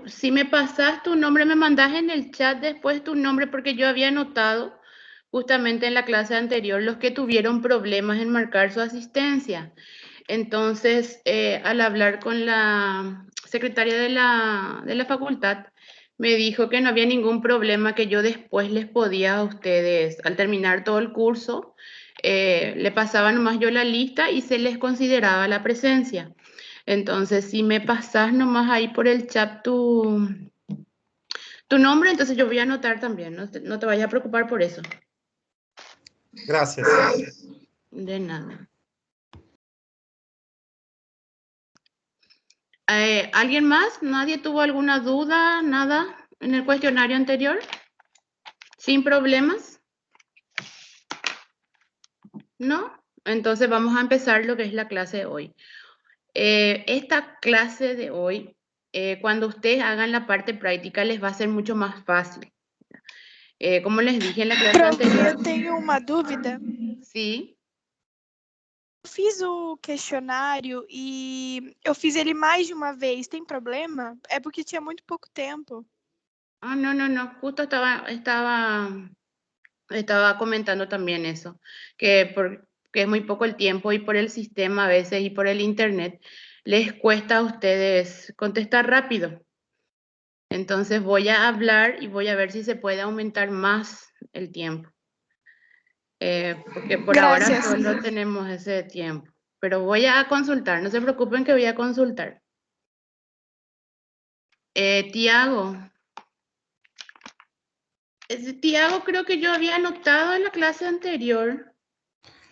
Si me pasas tu nombre, me mandas en el chat después tu nombre, porque yo había notado justamente en la clase anterior los que tuvieron problemas en marcar su asistencia. Entonces, al hablar con la secretaria de la facultad, me dijo que no había ningún problema, que yo después les podía a ustedes, al terminar todo el curso, le pasaba nomás yo la lista y se les consideraba la presencia. Entonces, si me pasas nomás ahí por el chat tu nombre, entonces yo voy a anotar también, no te vayas a preocupar por eso. Gracias. De nada. ¿Alguien más? ¿Nadie tuvo alguna duda, nada en el cuestionario anterior? ¿Sin problemas? ¿No? Entonces vamos a empezar lo que es la clase de hoy. Esta clase de hoy, cuando ustedes hagan la parte práctica, les va a ser mucho más fácil. Como les dije en la clase anterior... Eu tenho uma dúvida. Sí. Eu fiz o questionário e eu fiz ele mais de uma vez. Tem problema? É porque tinha muito pouco tempo. Ah, no. Justo estaba comentando también eso, que es muy poco el tiempo y por el sistema a veces y por el internet les cuesta a ustedes contestar rápido. Entonces voy a hablar y voy a ver si se puede aumentar más el tiempo. Porque por Gracias. ahora solo tenemos ese tiempo. Pero voy a consultar, no se preocupen que voy a consultar. Tiago. Tiago creo que yo había anotado en la clase anterior.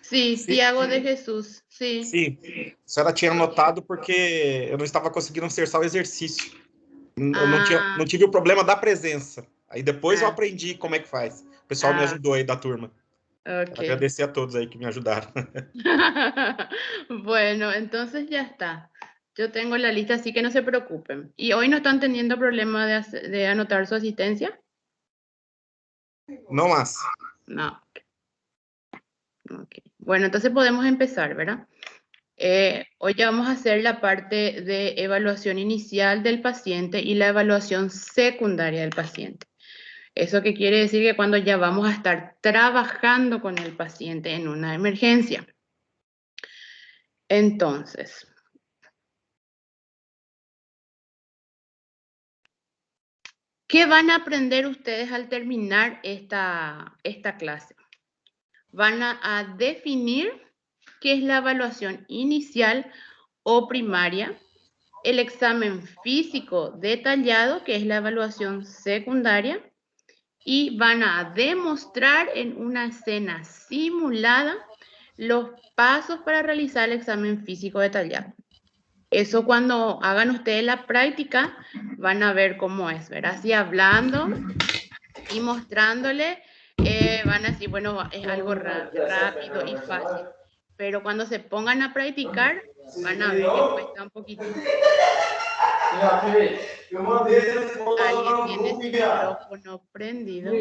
Sí, Sim. Tiago de Jesús, sim. Sim, a senhora tinha anotado porque eu não estava conseguindo acessar o exercício. Eu não tive o problema da presença. Aí depois eu aprendi como é que faz. O pessoal me ajudou aí da turma. Ok. Agradecer a todos aí que me ajudaron. Bueno, entonces ya está. Yo tengo la lista, así que no se preocupen. ¿Y hoy no están teniendo problema de anotar su asistencia? No más. No. Okay. Bueno, entonces podemos empezar, ¿verdad? Hoy ya vamos a hacer la parte de evaluación inicial del paciente y la evaluación secundaria del paciente. ¿Eso qué quiere decir? Que cuando ya vamos a estar trabajando con el paciente en una emergencia. Entonces, ¿qué van a aprender ustedes al terminar esta clase? Van a definir qué es la evaluación inicial o primaria, el examen físico detallado, que es la evaluación secundaria, y van a demostrar en una escena simulada los pasos para realizar el examen físico detallado. Eso cuando hagan ustedes la práctica van a ver cómo es, ¿verdad? Así hablando y mostrándole, van a decir, bueno, es algo rápido y fácil. Pero cuando se pongan a practicar, van a ver que cuesta un poquitito. Alguien tiene su micrófono prendido.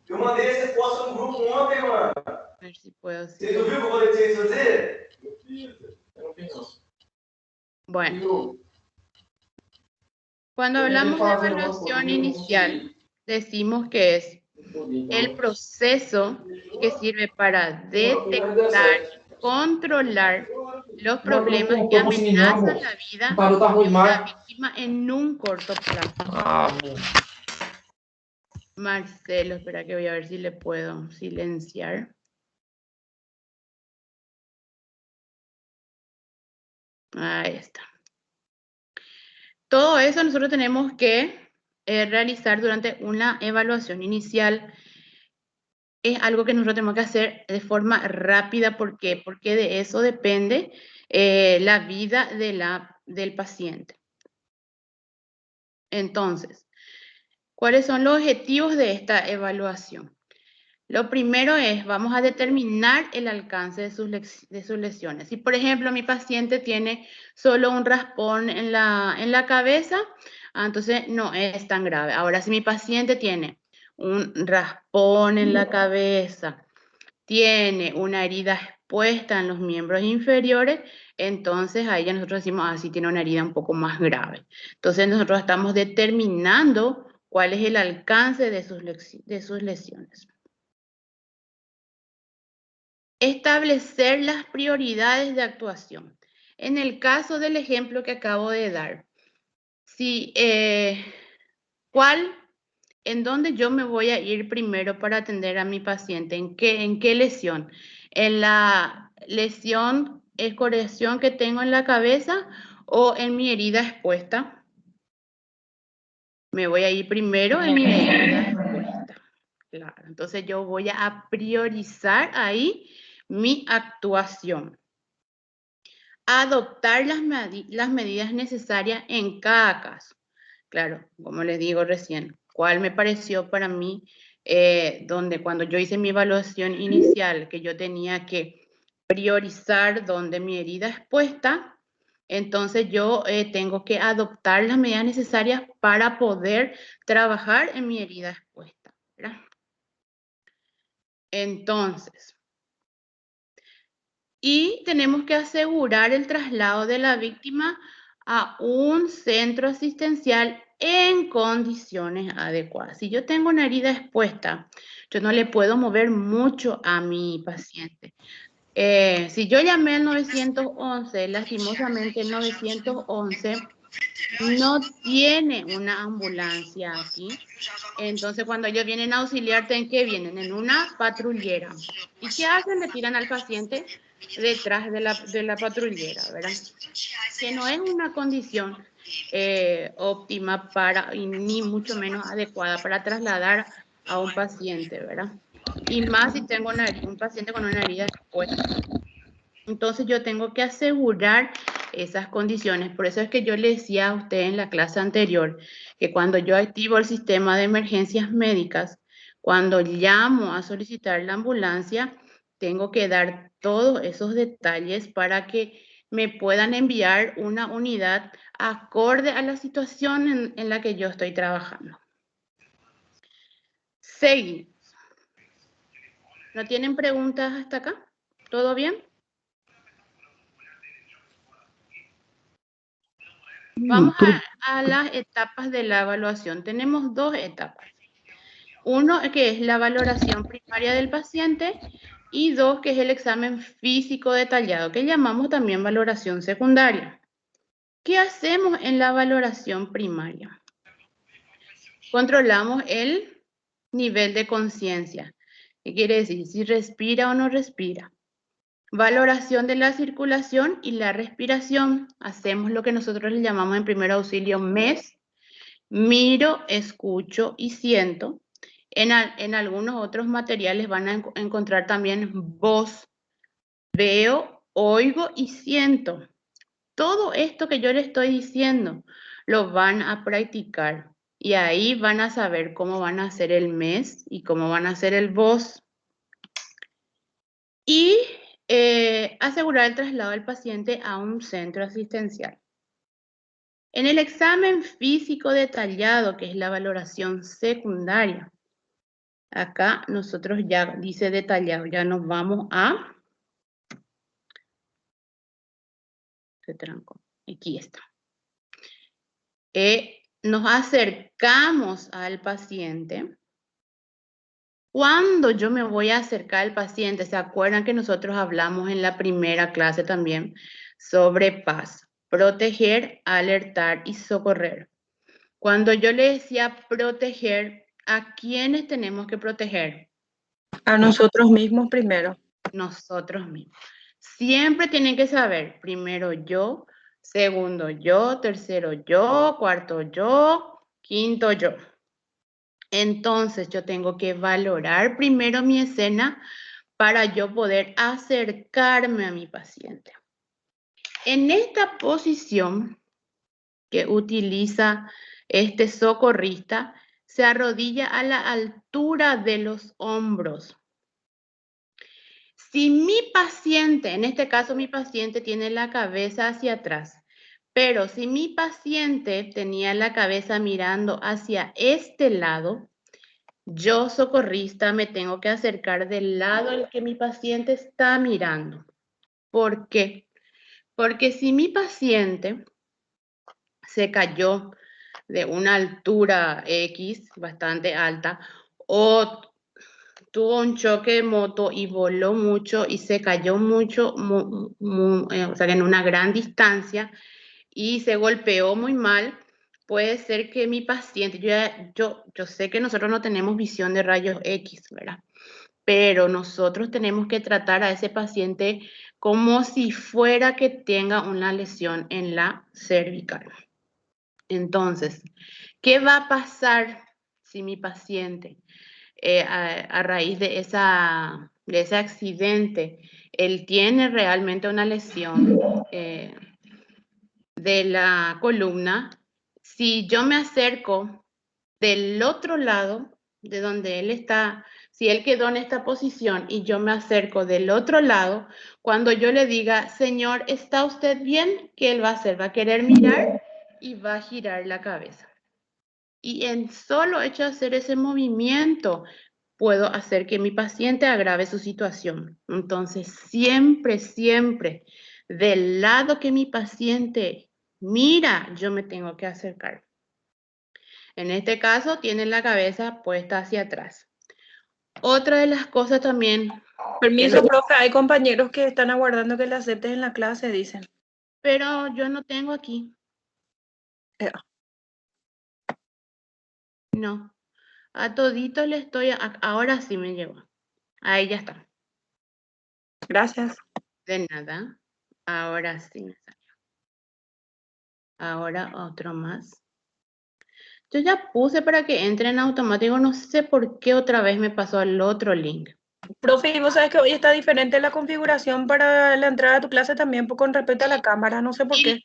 Eu mandei essa resposta no grupo ontem, mano. A ver si puedo. Vocês ouviram o que eu falei pra vocês fazer? Bueno. Cuando hablamos de evaluación inicial, decimos que es el proceso que sirve para detectar y controlar los problemas que amenazan la vida de una víctima en un corto plazo. Marcelo, espera que voy a ver si le puedo silenciar. Ahí está. Todo eso nosotros tenemos que realizar durante una evaluación inicial. Es algo que nosotros tenemos que hacer de forma rápida. ¿Por qué? Porque de eso depende la vida del paciente. Entonces, ¿cuáles son los objetivos de esta evaluación? Lo primero es, vamos a determinar el alcance de sus lesiones. Si, por ejemplo, mi paciente tiene solo un raspón en la cabeza, entonces no es tan grave. Ahora, si mi paciente tiene un raspón en la cabeza, tiene una herida expuesta en los miembros inferiores, entonces ahí ya nosotros decimos, así tiene una herida un poco más grave. Entonces nosotros estamos determinando cuál es el alcance de sus lesiones. Establecer las prioridades de actuación. En el caso del ejemplo que acabo de dar, ¿en dónde yo me voy a ir primero para atender a mi paciente? ¿En qué lesión? ¿En la lesión, escoriación que tengo en la cabeza o en mi herida expuesta? Me voy a ir primero en mi herida expuesta. Claro, entonces yo voy a priorizar ahí mi actuación. Adoptar las medidas necesarias en cada caso. Claro, como les digo recién, ¿cuál me pareció para mí cuando yo hice mi evaluación inicial, que yo tenía que priorizar donde mi herida es puesta? Entonces yo tengo que adoptar las medidas necesarias para poder trabajar en mi herida expuesta, ¿verdad? Entonces, y tenemos que asegurar el traslado de la víctima a un centro asistencial en condiciones adecuadas. Si yo tengo una herida expuesta, yo no le puedo mover mucho a mi paciente. Si yo llamé al 911, lastimosamente el 911 no tiene una ambulancia aquí. Entonces, cuando ellos vienen a auxiliarte, ¿en qué vienen? En una patrullera. ¿Y qué hacen? Le tiran al paciente detrás de la patrullera, ¿verdad? Que no es una condición óptima y ni mucho menos adecuada para trasladar a un paciente, ¿verdad? Y más si tengo un paciente con una herida expuesta. Entonces yo tengo que asegurar esas condiciones. Por eso es que yo le decía a usted en la clase anterior que cuando yo activo el sistema de emergencias médicas, cuando llamo a solicitar la ambulancia, tengo que dar todos esos detalles para que me puedan enviar una unidad acorde a la situación en la que yo estoy trabajando. Seguimos. ¿No tienen preguntas hasta acá? ¿Todo bien? Vamos a las etapas de la evaluación. Tenemos dos etapas. Uno que es la valoración primaria del paciente y dos que es el examen físico detallado, que llamamos también valoración secundaria. ¿Qué hacemos en la valoración primaria? Controlamos el nivel de conciencia. ¿Qué quiere decir? Si respira o no respira. Valoración de la circulación y la respiración. Hacemos lo que nosotros le llamamos en primer auxilio MES. Miro, escucho y siento. En algunos otros materiales van a encontrar también voz. Veo, oigo y siento. Todo esto que yo les estoy diciendo lo van a practicar. Y ahí van a saber cómo van a hacer el MES y cómo van a hacer el voz. Y asegurar el traslado del paciente a un centro asistencial. En el examen físico detallado, que es la valoración secundaria, acá nosotros ya dice detallado, ya nos vamos a... Se trancó, aquí está. Nos acercamos al paciente. Cuando yo me voy a acercar al paciente, ¿se acuerdan que nosotros hablamos en la primera clase también sobre paz? Proteger, alertar y socorrer. Cuando yo le decía proteger, ¿a quiénes tenemos que proteger? A nosotros mismos primero. Nosotros mismos. Siempre tienen que saber, primero yo, segundo yo, tercero yo, cuarto yo, quinto yo. Entonces yo tengo que valorar primero mi escena para yo poder acercarme a mi paciente. En esta posición que utiliza este socorrista, se arrodilla a la altura de los hombros. Si mi paciente, en este caso mi paciente tiene la cabeza hacia atrás, pero si mi paciente tenía la cabeza mirando hacia este lado, yo, socorrista, me tengo que acercar del lado al que mi paciente está mirando. ¿Por qué? Porque si mi paciente se cayó de una altura X bastante alta o tuvo un choque de moto y voló mucho y se cayó mucho, o sea, en una gran distancia y se golpeó muy mal, puede ser que mi paciente, yo sé que nosotros no tenemos visión de rayos X, ¿verdad? Pero nosotros tenemos que tratar a ese paciente como si fuera que tenga una lesión en la cervical. Entonces, ¿qué va a pasar si mi paciente, a raíz de ese accidente, él tiene realmente una lesión de la columna? Si yo me acerco del otro lado de donde él está, si él quedó en esta posición y yo me acerco del otro lado, cuando yo le diga, señor, ¿está usted bien? ¿Qué él va a hacer? Va a querer mirar y va a girar la cabeza. Y en solo hecho de hacer ese movimiento, puedo hacer que mi paciente agrave su situación. Entonces, siempre, siempre, del lado que mi paciente mira, yo me tengo que acercar. En este caso, tiene la cabeza puesta hacia atrás. Otra de las cosas también... Permiso, profe, hay compañeros que están aguardando que le aceptes en la clase, dicen. Pero yo no tengo aquí. No. A todito le estoy... Ahora sí me llegó. Ahí ya está. Gracias. De nada. Ahora sí me salió. Ahora otro más. Yo ya puse para que entre en automático. No sé por qué otra vez me pasó al otro link. Profe, vos sabes que hoy está diferente la configuración para la entrada a tu clase también con respecto a la cámara, no sé por qué.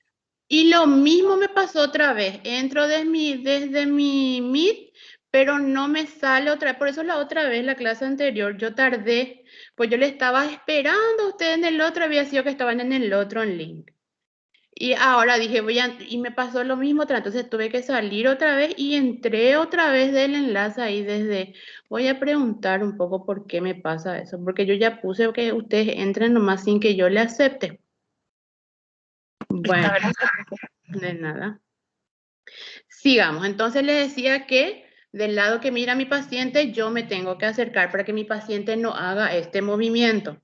Y lo mismo me pasó otra vez. Entro desde mi Meet, pero no me sale otra vez. Por eso la otra vez, la clase anterior, yo tardé. Pues yo le estaba esperando a ustedes en el otro, había sido que estaban en el otro link. Y ahora dije, y me pasó lo mismo otra, entonces tuve que salir otra vez y entré otra vez del enlace ahí voy a preguntar un poco por qué me pasa eso, porque yo ya puse que ustedes entren nomás sin que yo le acepte. Bueno, de nada. Sigamos, entonces le decía que del lado que mira mi paciente, yo me tengo que acercar para que mi paciente no haga este movimiento,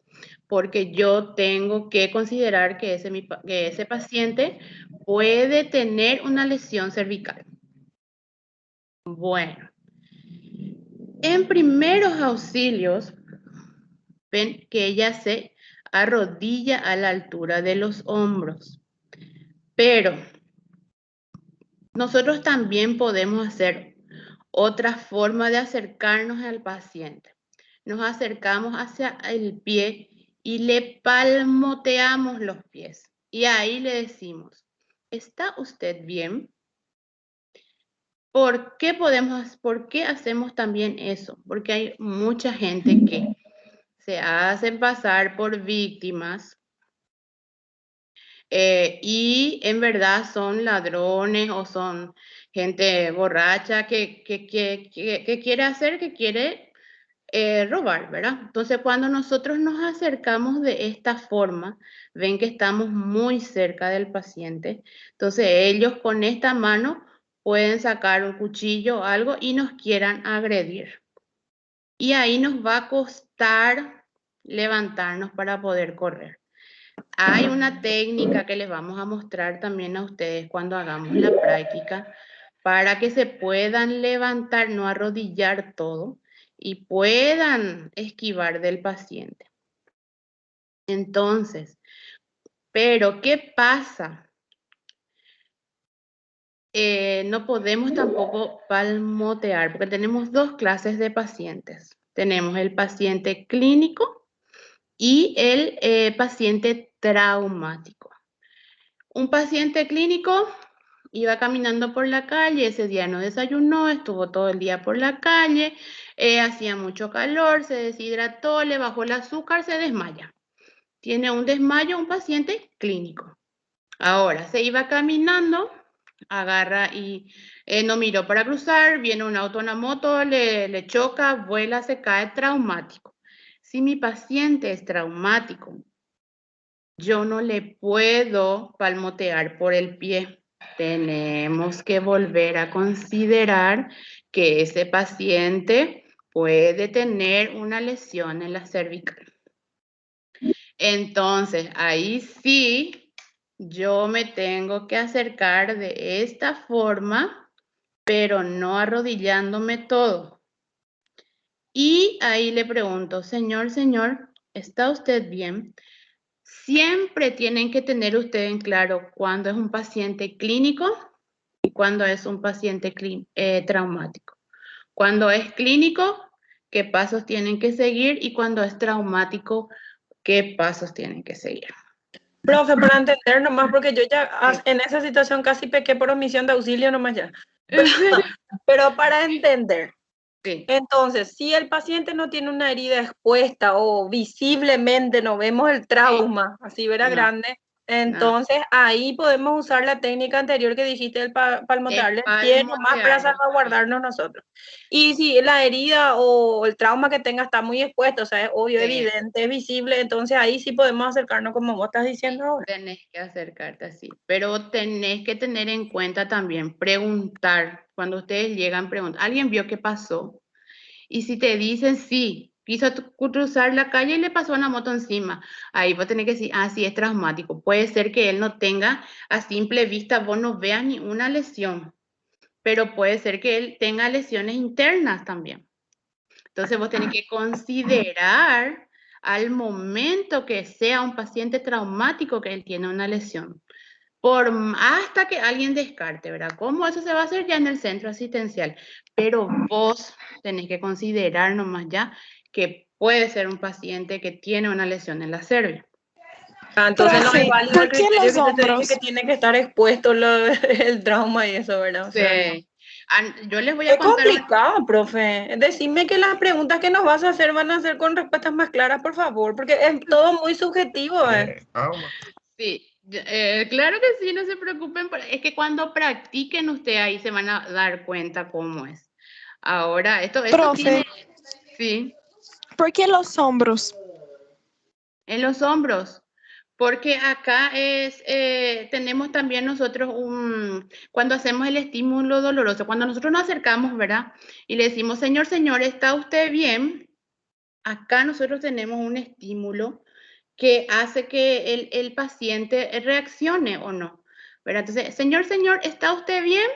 porque yo tengo que considerar que ese paciente puede tener una lesión cervical. Bueno, en primeros auxilios, ven que ella se arrodilla a la altura de los hombros, pero nosotros también podemos hacer otra forma de acercarnos al paciente. Nos acercamos hacia el pie y le palmoteamos los pies. Y ahí le decimos, ¿está usted bien? ¿Por qué hacemos también eso? Porque hay mucha gente que se hacen pasar por víctimas y en verdad son ladrones o son gente borracha que quiere robar, ¿verdad? Entonces, cuando nosotros nos acercamos de esta forma, ven que estamos muy cerca del paciente. Entonces, ellos con esta mano pueden sacar un cuchillo o algo y nos quieran agredir. Y ahí nos va a costar levantarnos para poder correr. Hay una técnica que les vamos a mostrar también a ustedes cuando hagamos la práctica para que se puedan levantar, no arrodillar todo y puedan esquivar del paciente. Entonces, pero ¿qué pasa? No podemos tampoco palmotear porque tenemos dos clases de pacientes. Tenemos el paciente clínico y el paciente traumático. Un paciente clínico iba caminando por la calle, ese día no desayunó, estuvo todo el día por la calle, hacía mucho calor, se deshidrató, le bajó el azúcar, se desmaya. Tiene un desmayo un paciente clínico. Ahora, se iba caminando agarra y no miró para cruzar, viene un auto, una moto, le choca, vuela, se cae, traumático. Si mi paciente es traumático, yo no le puedo palmotear por el pie. Tenemos que volver a considerar que ese paciente puede tener una lesión en la cervical. Entonces, ahí sí, yo me tengo que acercar de esta forma, pero no arrodillándome todo. Y ahí le pregunto, señor, ¿está usted bien? Siempre tienen que tener ustedes en claro cuándo es un paciente clínico y cuándo es un paciente traumático. Cuando es clínico, ¿qué pasos tienen que seguir? Y cuando es traumático, ¿qué pasos tienen que seguir? Profe, para entender nomás, porque yo ya en esa situación casi pequé por omisión de auxilio nomás ya. Pero para entender. Sí. Entonces, si el paciente no tiene una herida expuesta o visiblemente no vemos el trauma, así verá grande, entonces ahí podemos usar la técnica anterior que dijiste, el palmotearle el pie nomás para salvaguardarnos nosotros. Y si la herida o el trauma que tenga está muy expuesto, o sea, es obvio, evidente, es visible, entonces ahí sí podemos acercarnos como vos estás diciendo ahora. Tenés que acercarte así, pero tenés que tener en cuenta también, preguntar, cuando ustedes llegan, preguntar, ¿alguien vio qué pasó? Y si te dicen sí, quiso cruzar la calle y le pasó una moto encima, ahí vos tenés que decir, ah, sí, es traumático. Puede ser que él no tenga, a simple vista, vos no veas ni una lesión, pero puede ser que él tenga lesiones internas también. Entonces vos tenés que considerar al momento que sea un paciente traumático que él tiene una lesión. Hasta que alguien descarte, ¿verdad? ¿Cómo eso se va a hacer ya en el centro asistencial? Pero vos tenés que considerar nomás ya que puede ser un paciente que tiene una lesión en la cerviz. Entonces no es válido el criterio los que te hombros? dice que tiene que estar expuesto el trauma y eso, ¿verdad? O sea, Sí. Yo les voy a contar. Es complicado, profe. Decime que las preguntas que nos vas a hacer van a ser con respuestas más claras, por favor, porque es todo muy subjetivo. Sí, claro que sí, no se preocupen. Es que cuando practiquen ustedes ahí se van a dar cuenta cómo es. Ahora, esto Profe, sí. ¿por qué los hombros? En los hombros. Porque acá tenemos también nosotros cuando hacemos el estímulo doloroso, cuando nosotros nos acercamos, ¿verdad? Y le decimos, señor, ¿está usted bien? Acá nosotros tenemos un estímulo que hace que el paciente reaccione o no, ¿verdad? Entonces, señor, ¿está usted bien?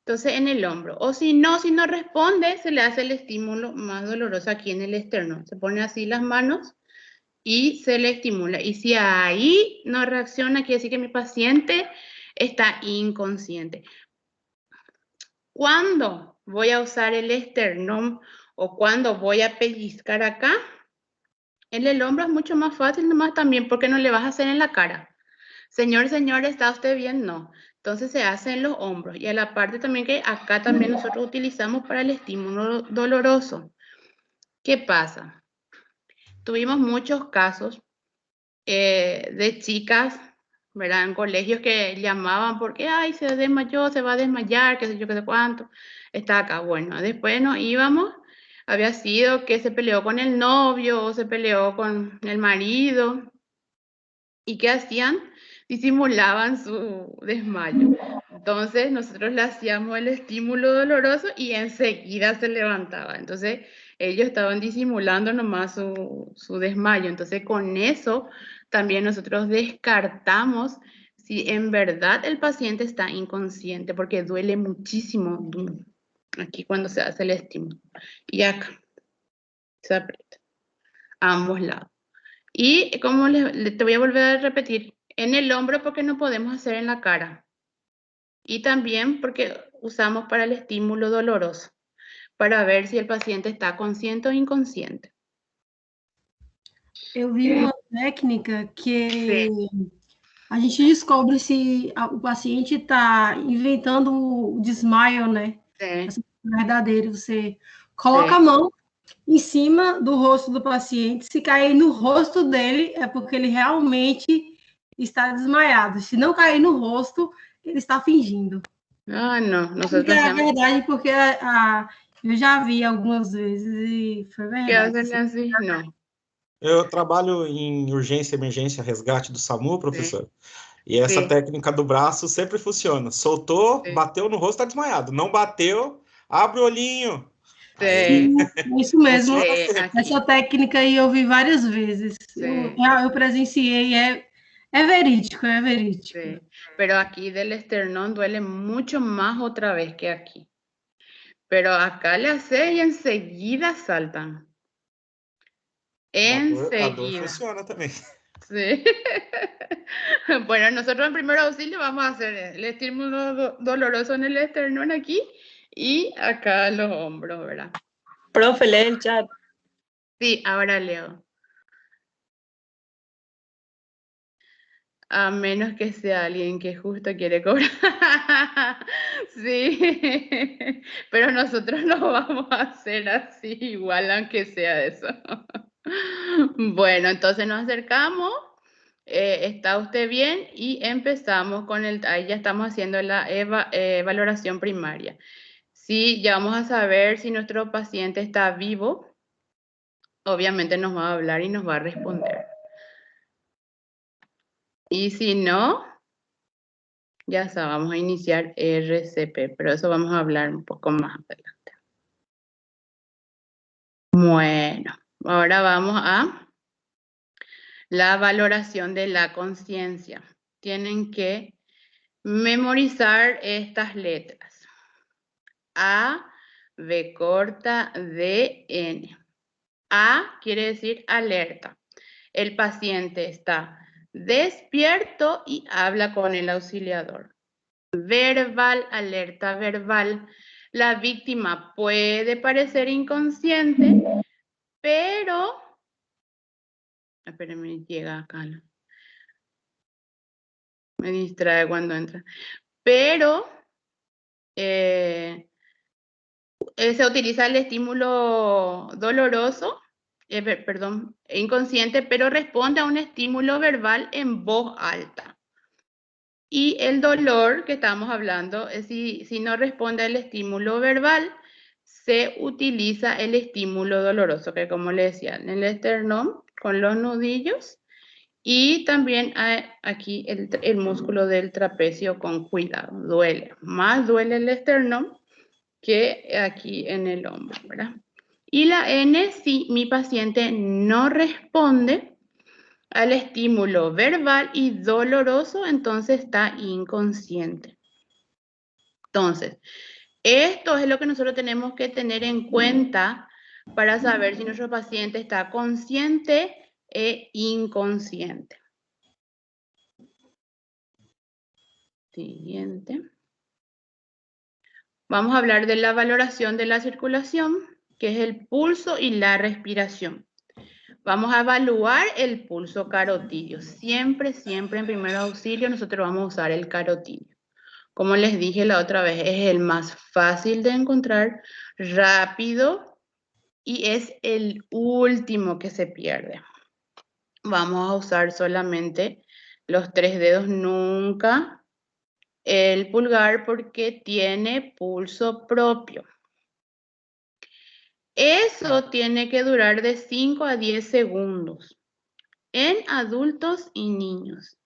Entonces, en el hombro. O si no responde, se le hace el estímulo más doloroso aquí en el esternón. Se pone así las manos y se le estimula. Y si ahí no reacciona, quiere decir que mi paciente está inconsciente. ¿Cuándo voy a usar el esternón o cuándo voy a pellizcar acá? En el hombro es mucho más fácil nomás también porque no le vas a hacer en la cara. Señor, ¿está usted bien? No. Entonces se hace en los hombros. Y a la parte también que acá también nosotros utilizamos para el estímulo doloroso. ¿Qué pasa? Tuvimos muchos casos de chicas, ¿verdad? En colegios que llamaban porque, ay, se desmayó, se va a desmayar, qué sé yo, qué sé cuánto. Está acá. Bueno, después nos íbamos, había sido que se peleó con el novio o se peleó con el marido. ¿Y qué hacían? Disimulaban su desmayo. Entonces nosotros le hacíamos el estímulo doloroso y enseguida se levantaba. Entonces ellos estaban disimulando nomás su desmayo. Entonces con eso también nosotros descartamos si en verdad el paciente está inconsciente, porque duele muchísimo aquí cuando se hace el estímulo. Y acá se aprieta a ambos lados. Y como te voy a volver a repetir, en el hombro porque no podemos hacer en la cara. Y también porque usamos para el estímulo doloroso, para ver si el paciente está consciente o inconsciente. Eu vi uma técnica que a gente descobre se o paciente está inventando o desmaio, né? É verdadeiro. Você coloca a mão em cima do rosto do paciente. Se cair no rosto dele, é porque ele realmente está desmaiado. Se não cair no rosto, ele está fingindo. Ah, no, nosotros Porque é hacemos... verdade, porque eu já vi algumas vezes e foi ¿Qué verdade. hacen así? No. Eu trabalho em urgência, emergência, resgate do SAMU, professor. E essa Sí. técnica do braço sempre funciona. Soltou, Sí. bateu no rosto, tá desmaiado. Não bateu, abre o olhinho. Aí, Sí. Isso mesmo. funciona Sí, sempre. aquí. Essa técnica aí eu vi várias vezes. Sí. Eu presenciei, é verídico, é verídico. Sí. Pero aquí del esternón duele mucho más otra vez que aquí. Pero acá le hace y enseguida saltan. A dor Enseguida. funciona também. Sí. Bueno, nosotros en primer auxilio vamos a hacer el estímulo doloroso en el esternón aquí y acá en los hombros, ¿verdad? Profe, lee el chat. Sí, ahora leo. A menos que sea alguien que justo quiere cobrar. Sí, pero nosotros no vamos a hacer así, igual aunque sea eso. Bueno, entonces nos acercamos. ¿Está usted bien? Y empezamos con ahí ya estamos haciendo la valoración primaria. Sí, ya vamos a saber si nuestro paciente está vivo. Obviamente nos va a hablar y nos va a responder. Y si no, ya está, vamos a iniciar RCP, pero eso vamos a hablar un poco más adelante. Bueno, ahora vamos a la valoración de la conciencia. Tienen que memorizar estas letras. A, B corta, D, N. A quiere decir alerta. El paciente está despierto y habla con el auxiliador. Verbal, alerta verbal. La víctima puede parecer inconsciente, pero... Espérenme, llega acá. Me distrae cuando entra. Pero se utiliza el estímulo doloroso, perdón, inconsciente, pero responde a un estímulo verbal en voz alta. Y el dolor que estamos hablando, si no responde al estímulo verbal, se utiliza el estímulo doloroso, que como le decía, en el esternón, con los nudillos, y también aquí el músculo del trapecio con cuidado, duele. Más duele el esternón que aquí en el hombro, ¿verdad? Y la N, si mi paciente no responde al estímulo verbal y doloroso, entonces está inconsciente. Entonces, esto es lo que nosotros tenemos que tener en cuenta para saber si nuestro paciente está consciente e inconsciente. Siguiente. Vamos a hablar de la valoración de la circulación, que es el pulso y la respiración. Vamos a evaluar el pulso carotidio. Siempre, siempre en primer auxilio nosotros vamos a usar el carotidio. Como les dije la otra vez, es el más fácil de encontrar, rápido y es el último que se pierde. Vamos a usar solamente los 3 dedos, nunca el pulgar porque tiene pulso propio. Eso tiene que durar de 5 a 10 segundos en adultos y niños.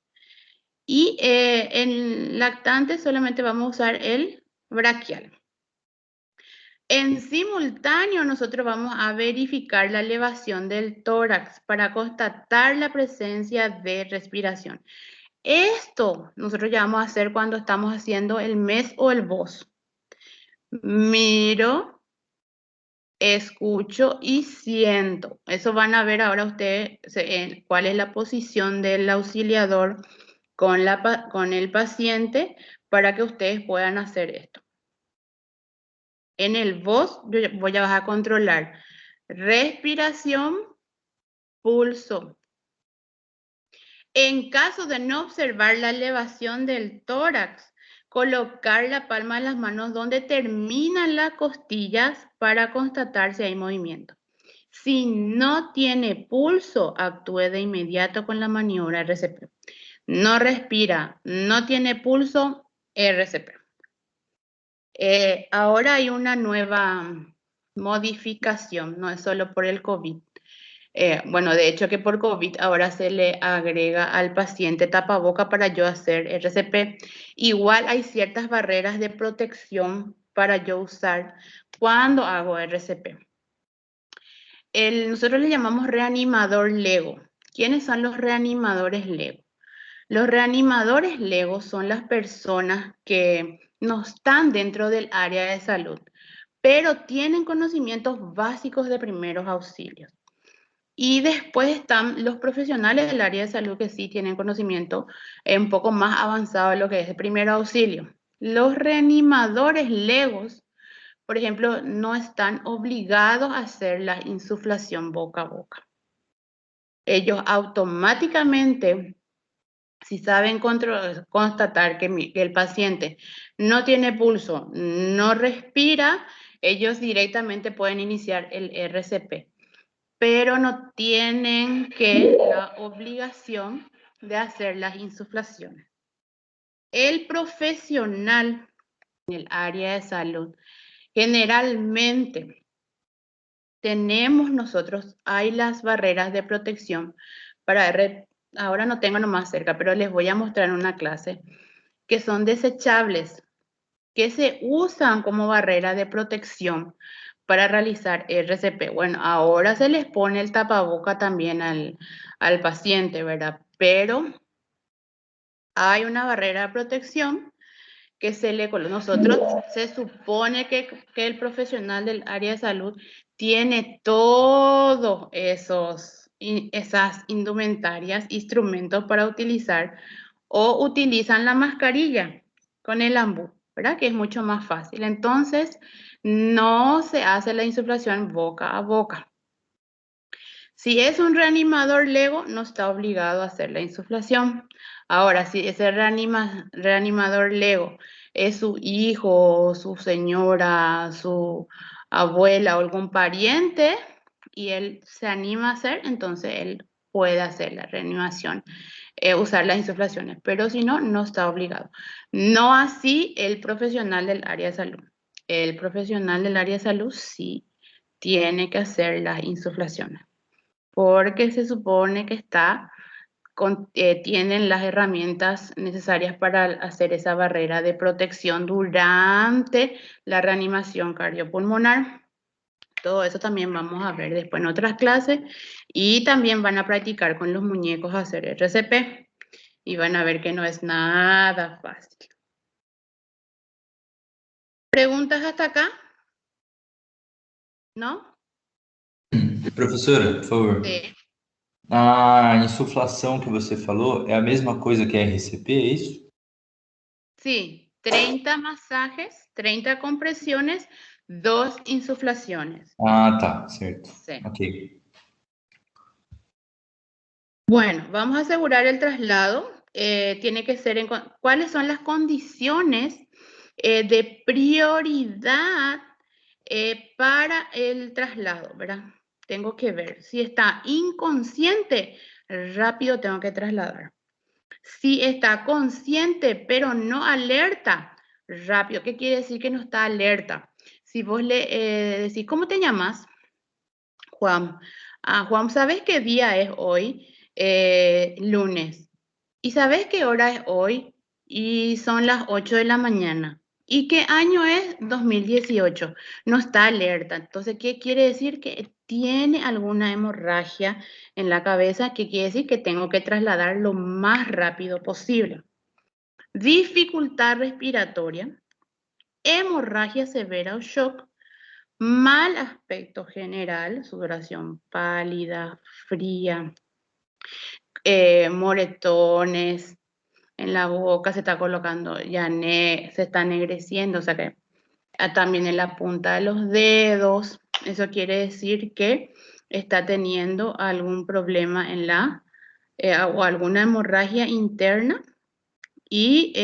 Y en lactantes solamente vamos a usar el braquial. En simultáneo nosotros vamos a verificar la elevación del tórax para constatar la presencia de respiración. Esto nosotros ya vamos a hacer cuando estamos haciendo el MES o el VOS. Miro, escucho y siento. Eso van a ver ahora ustedes cuál es la posición del auxiliador con el paciente para que ustedes puedan hacer esto. En el VOS voy a controlar respiración, pulso. En caso de no observar la elevación del tórax, colocar la palma de las manos donde terminan las costillas para constatar si hay movimiento. Si no tiene pulso, actúe de inmediato con la maniobra RCP. No respira, no tiene pulso, RCP. Ahora hay una nueva modificación, no es solo por el COVID. Bueno, de hecho que por COVID ahora se le agrega al paciente tapaboca para yo hacer RCP. Igual hay ciertas barreras de protección para yo usar cuando hago RCP. Nosotros le llamamos reanimador LEGO. ¿Quiénes son los reanimadores LEGO? Los reanimadores LEGO son las personas que no están dentro del área de salud, pero tienen conocimientos básicos de primeros auxilios. Y después están los profesionales del área de salud que sí tienen conocimiento un poco más avanzado de lo que es de primer auxilio. Los reanimadores legos, por ejemplo, no están obligados a hacer la insuflación boca a boca. Ellos automáticamente, si saben constatar que el paciente no tiene pulso, no respira, ellos directamente pueden iniciar el RCP. Pero no tienen la obligación de hacer las insuflaciones. El profesional en el área de salud, generalmente tenemos nosotros, hay las barreras de protección para ahora no tengo nomás cerca, pero les voy a mostrar en una clase, que son desechables, que se usan como barrera de protección para realizar RCP. Bueno, ahora se les pone el tapaboca también al paciente, ¿verdad? Pero hay una barrera de protección que nosotros se supone que el profesional del área de salud tiene todos esas indumentarias, instrumentos para utilizar, o utilizan la mascarilla con el ambú, ¿verdad? Que es mucho más fácil. Entonces, no se hace la insuflación boca a boca. Si es un reanimador LEGO, no está obligado a hacer la insuflación. Ahora, si ese reanimador LEGO es su hijo, su señora, su abuela o algún pariente, y él se anima a hacer, entonces él puede hacer la reanimación, usar las insuflaciones, pero si no, no está obligado. No así el profesional del área de salud. El profesional del área de salud sí tiene que hacer las insuflaciones, porque se supone que tienen las herramientas necesarias para hacer esa barrera de protección durante la reanimación cardiopulmonar. Todo eso también vamos a ver después en otras clases, y también van a practicar con los muñecos a hacer RCP y van a ver que no es nada fácil. ¿Preguntas hasta acá? ¿No? Professora, por favor. Sim. A insuflação que você falou é a mesma coisa que a RCP, é isso? Sí, 30 masajes, 30 compresiones, 2 insuflaciones. Ah, tá, certo. Sí. Ok. Bueno, vamos a asegurar el traslado. Tiene que ser cuáles son las condiciones de prioridad para el traslado, ¿verdad? Tengo que ver si está inconsciente, rápido tengo que trasladar. Si está consciente pero no alerta, rápido. ¿Qué quiere decir que no está alerta? Si vos le decís, ¿cómo te llamas? Juan. Juan, ¿sabes qué día es hoy? Lunes. ¿Y sabes qué hora es hoy? Y son las 8 de la mañana. ¿Y qué año es? 2018. No está alerta. Entonces, ¿qué quiere decir? Que tiene alguna hemorragia en la cabeza, que quiere decir que tengo que trasladar lo más rápido posible. Dificultad respiratoria, hemorragia severa o shock, mal aspecto general, sudoración pálida, fría, moretones en la boca, se está colocando se está ennegreciendo, o sea que también en la punta de los dedos. Eso quiere decir que está teniendo algún problema o alguna hemorragia interna, y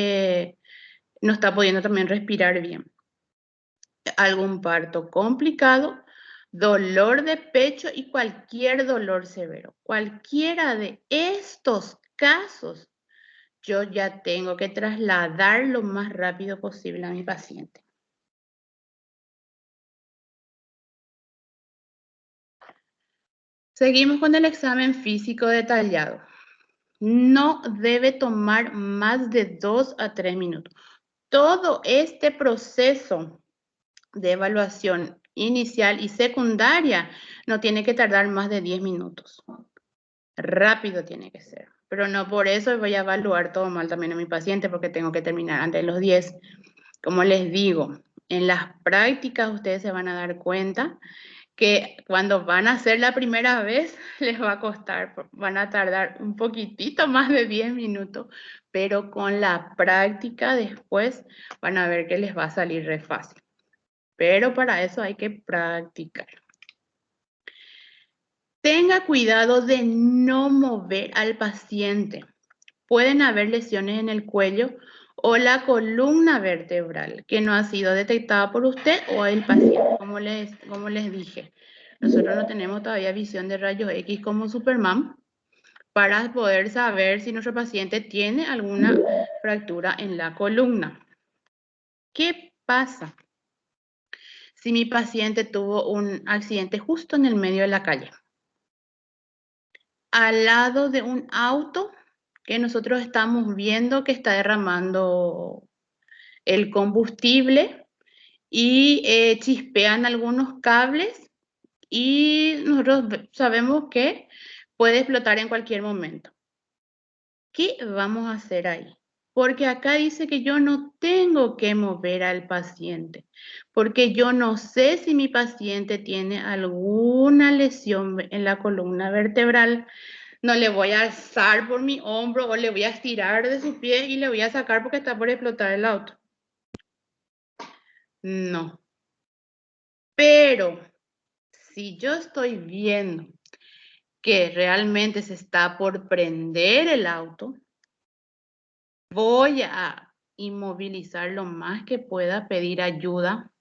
no está pudiendo también respirar bien. Algún parto complicado, dolor de pecho y cualquier dolor severo. Cualquiera de estos casos, yo ya tengo que trasladar lo más rápido posible a mi paciente. Seguimos con el examen físico detallado. No debe tomar más de 2 a 3 minutos. Todo este proceso de evaluación inicial y secundaria no tiene que tardar más de 10 minutos. Rápido tiene que ser. Pero no por eso voy a evaluar todo mal también a mi paciente porque tengo que terminar antes de los 10. Como les digo, en las prácticas ustedes se van a dar cuenta que cuando van a hacer la primera vez les va a costar, van a tardar un poquitito más de 10 minutos, pero con la práctica después van a ver que les va a salir re fácil. Pero para eso hay que practicar. Tenga cuidado de no mover al paciente. Pueden haber lesiones en el cuello o la columna vertebral que no ha sido detectada por usted o el paciente, como les dije. Nosotros no tenemos todavía visión de rayos X como Superman para poder saber si nuestro paciente tiene alguna fractura en la columna. ¿Qué pasa si mi paciente tuvo un accidente justo en el medio de la calle? Al lado de un auto que nosotros estamos viendo que está derramando el combustible y chispean algunos cables y nosotros sabemos que puede explotar en cualquier momento. ¿Qué vamos a hacer ahí? Porque acá dice que yo no tengo que mover al paciente, porque yo no sé si mi paciente tiene alguna lesión en la columna vertebral. No le voy a alzar por mi hombro o le voy a estirar de sus pies y le voy a sacar porque está por explotar el auto. No. Pero si yo estoy viendo que realmente se está por prender el auto, voy a inmovilizar lo más que pueda, pedir ayuda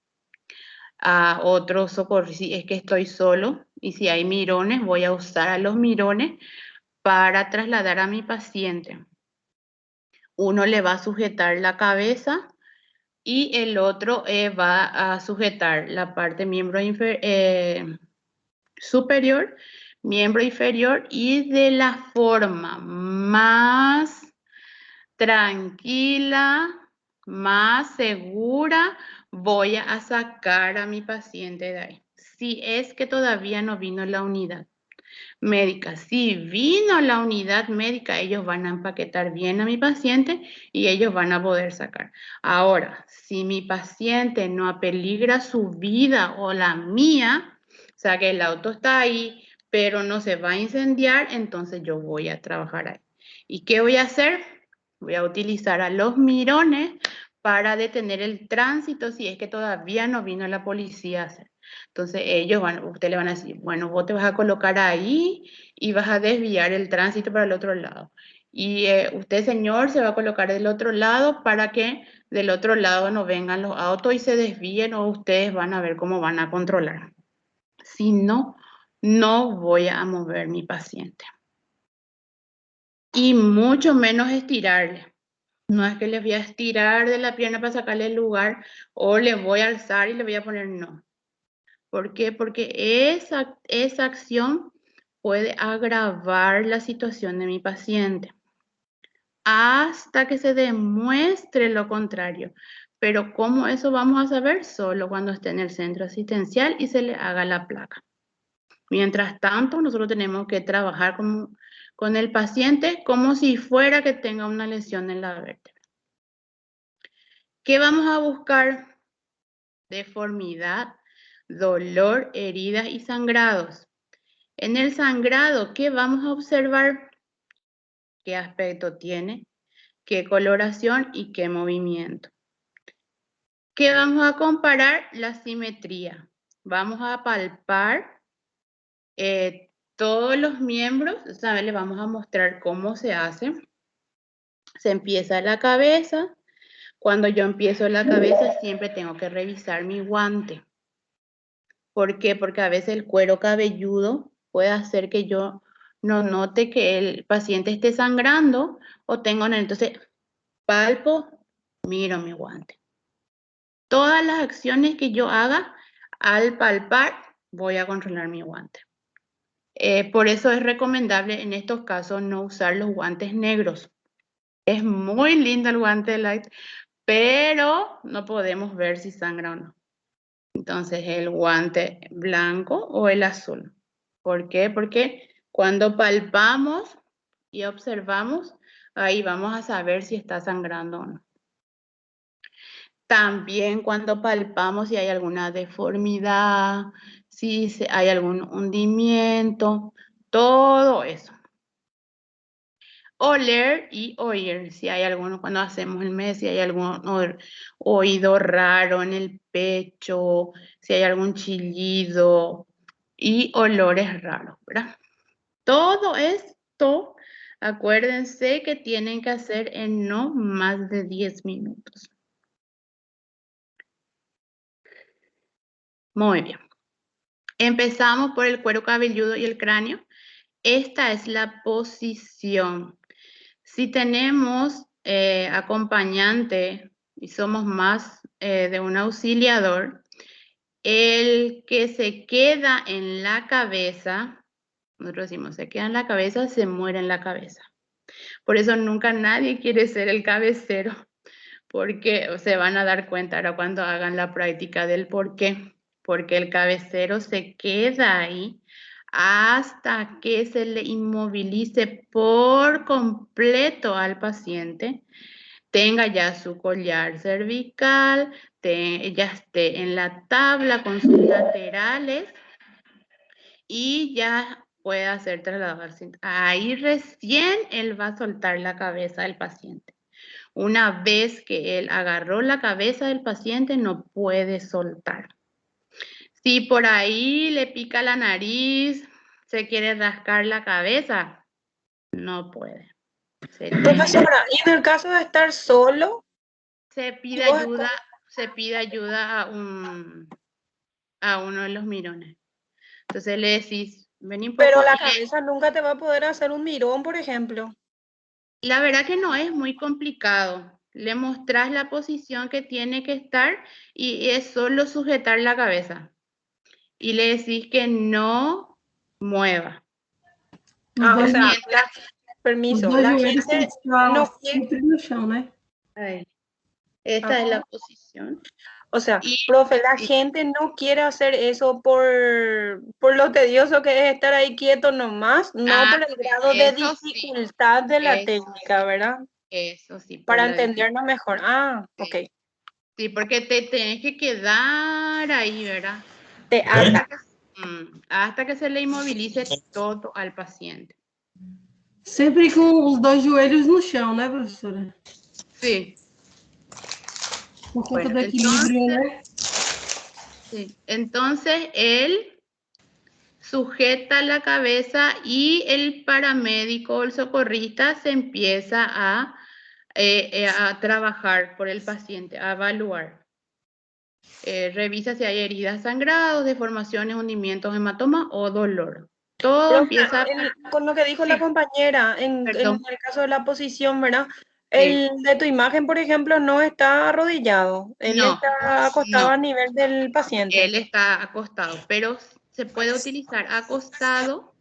a otro socorro. Si es que estoy solo y si hay mirones, voy a usar a los mirones para trasladar a mi paciente. Uno le va a sujetar la cabeza y el otro va a sujetar la parte miembro superior, miembro inferior, y de la forma más tranquila, más segura, voy a sacar a mi paciente de ahí. Si es que todavía no vino la unidad médica. Si vino la unidad médica, ellos van a empaquetar bien a mi paciente y ellos van a poder sacar. Ahora, si mi paciente no apeligra su vida o la mía, o sea que el auto está ahí, pero no se va a incendiar, entonces yo voy a trabajar ahí. ¿Y qué voy a hacer? Voy a utilizar a los mirones para detener el tránsito si es que todavía no vino la policía a hacer. Entonces ustedes le van a decir, bueno, vos te vas a colocar ahí y vas a desviar el tránsito para el otro lado. Y usted, señor, se va a colocar del otro lado para que del otro lado no vengan los autos y se desvíen o ustedes van a ver cómo van a controlar. Si no, no voy a mover mi paciente. Y mucho menos estirarle. No es que les voy a estirar de la pierna para sacarle el lugar o le voy a alzar y le voy a poner no. ¿Por qué? Porque esa acción puede agravar la situación de mi paciente hasta que se demuestre lo contrario. Pero ¿cómo eso vamos a saber? Solo cuando esté en el centro asistencial y se le haga la placa. Mientras tanto, nosotros tenemos que trabajar con el paciente como si fuera que tenga una lesión en la vértebra. ¿Qué vamos a buscar? Deformidad, dolor, heridas y sangrados. En el sangrado, ¿qué vamos a observar? ¿Qué aspecto tiene? ¿Qué coloración y qué movimiento? ¿Qué vamos a comparar? La simetría. Vamos a palpar todos los miembros, ¿sabe? Les vamos a mostrar cómo se hace. Se empieza la cabeza. Cuando yo empiezo la cabeza, siempre tengo que revisar mi guante. ¿Por qué? Porque a veces el cuero cabelludo puede hacer que yo no note que el paciente esté sangrando o tengo... Entonces, palpo, miro mi guante. Todas las acciones que yo haga al palpar, voy a controlar mi guante. Por eso es recomendable en estos casos no usar los guantes negros. Es muy lindo el guante light, pero no podemos ver si sangra o no. Entonces, el guante blanco o el azul. ¿Por qué? Porque cuando palpamos y observamos, ahí vamos a saber si está sangrando o no. También cuando palpamos si hay alguna deformidad, si hay algún hundimiento, todo eso. Oler y oír, si hay alguno, cuando hacemos el mes, si hay algún oído raro en el pecho, si hay algún chillido y olores raros, ¿verdad? Todo esto, acuérdense que tienen que hacer en no más de 10 minutos. Muy bien. Empezamos por el cuero cabelludo y el cráneo. Esta es la posición. Si tenemos acompañante y somos más de un auxiliador, el que se queda en la cabeza, nosotros decimos, se queda en la cabeza, se muere en la cabeza. Por eso nunca nadie quiere ser el cabecero, porque se van a dar cuenta ahora cuando hagan la práctica del por qué. Porque el cabecero se queda ahí hasta que se le inmovilice por completo al paciente, tenga ya su collar cervical, ya esté en la tabla con sus laterales y ya pueda ser trasladado al cinturón. Ahí recién él va a soltar la cabeza del paciente. Una vez que él agarró la cabeza del paciente, no puede soltar. Si por ahí le pica la nariz, se quiere rascar la cabeza, no puede. Profesora, y en el caso de estar solo, se pide ayuda a uno de los mirones. Entonces le decís, ven un poco. Pero la cabeza nunca te va a poder hacer un mirón, por ejemplo. La verdad que no es muy complicado. Le mostrás la posición que tiene que estar y es solo sujetar la cabeza. Y le decís que no mueva. O sea, permiso. La gente no quiere... no chão, né? Esta es la posición. O sea, profe, la gente no quiere hacer eso por lo tedioso que es estar ahí quieto nomás, no por el grado de dificultad de la técnica, ¿verdad? Eso sí. Para entendernos mejor. Ah, ok. Sí, porque te tenés que quedar ahí, ¿verdad? Hasta que se le inmovilice todo al paciente. Sempre com os dois joelhos no chão, né, professora? Sí. Por conta do equilíbrio, né? Sí. Entonces, él sujeta la cabeza y el paramédico, el socorrista, se empieza a trabajar por el paciente, a evaluar. Revisa si hay heridas, sangrados, deformaciones, hundimientos, hematomas o dolor. Todo empieza con lo que dijo la compañera en el caso de la posición, ¿verdad? El de tu imagen, por ejemplo, no está arrodillado. Él está acostado a nivel del paciente. Él está acostado, pero se puede utilizar acostado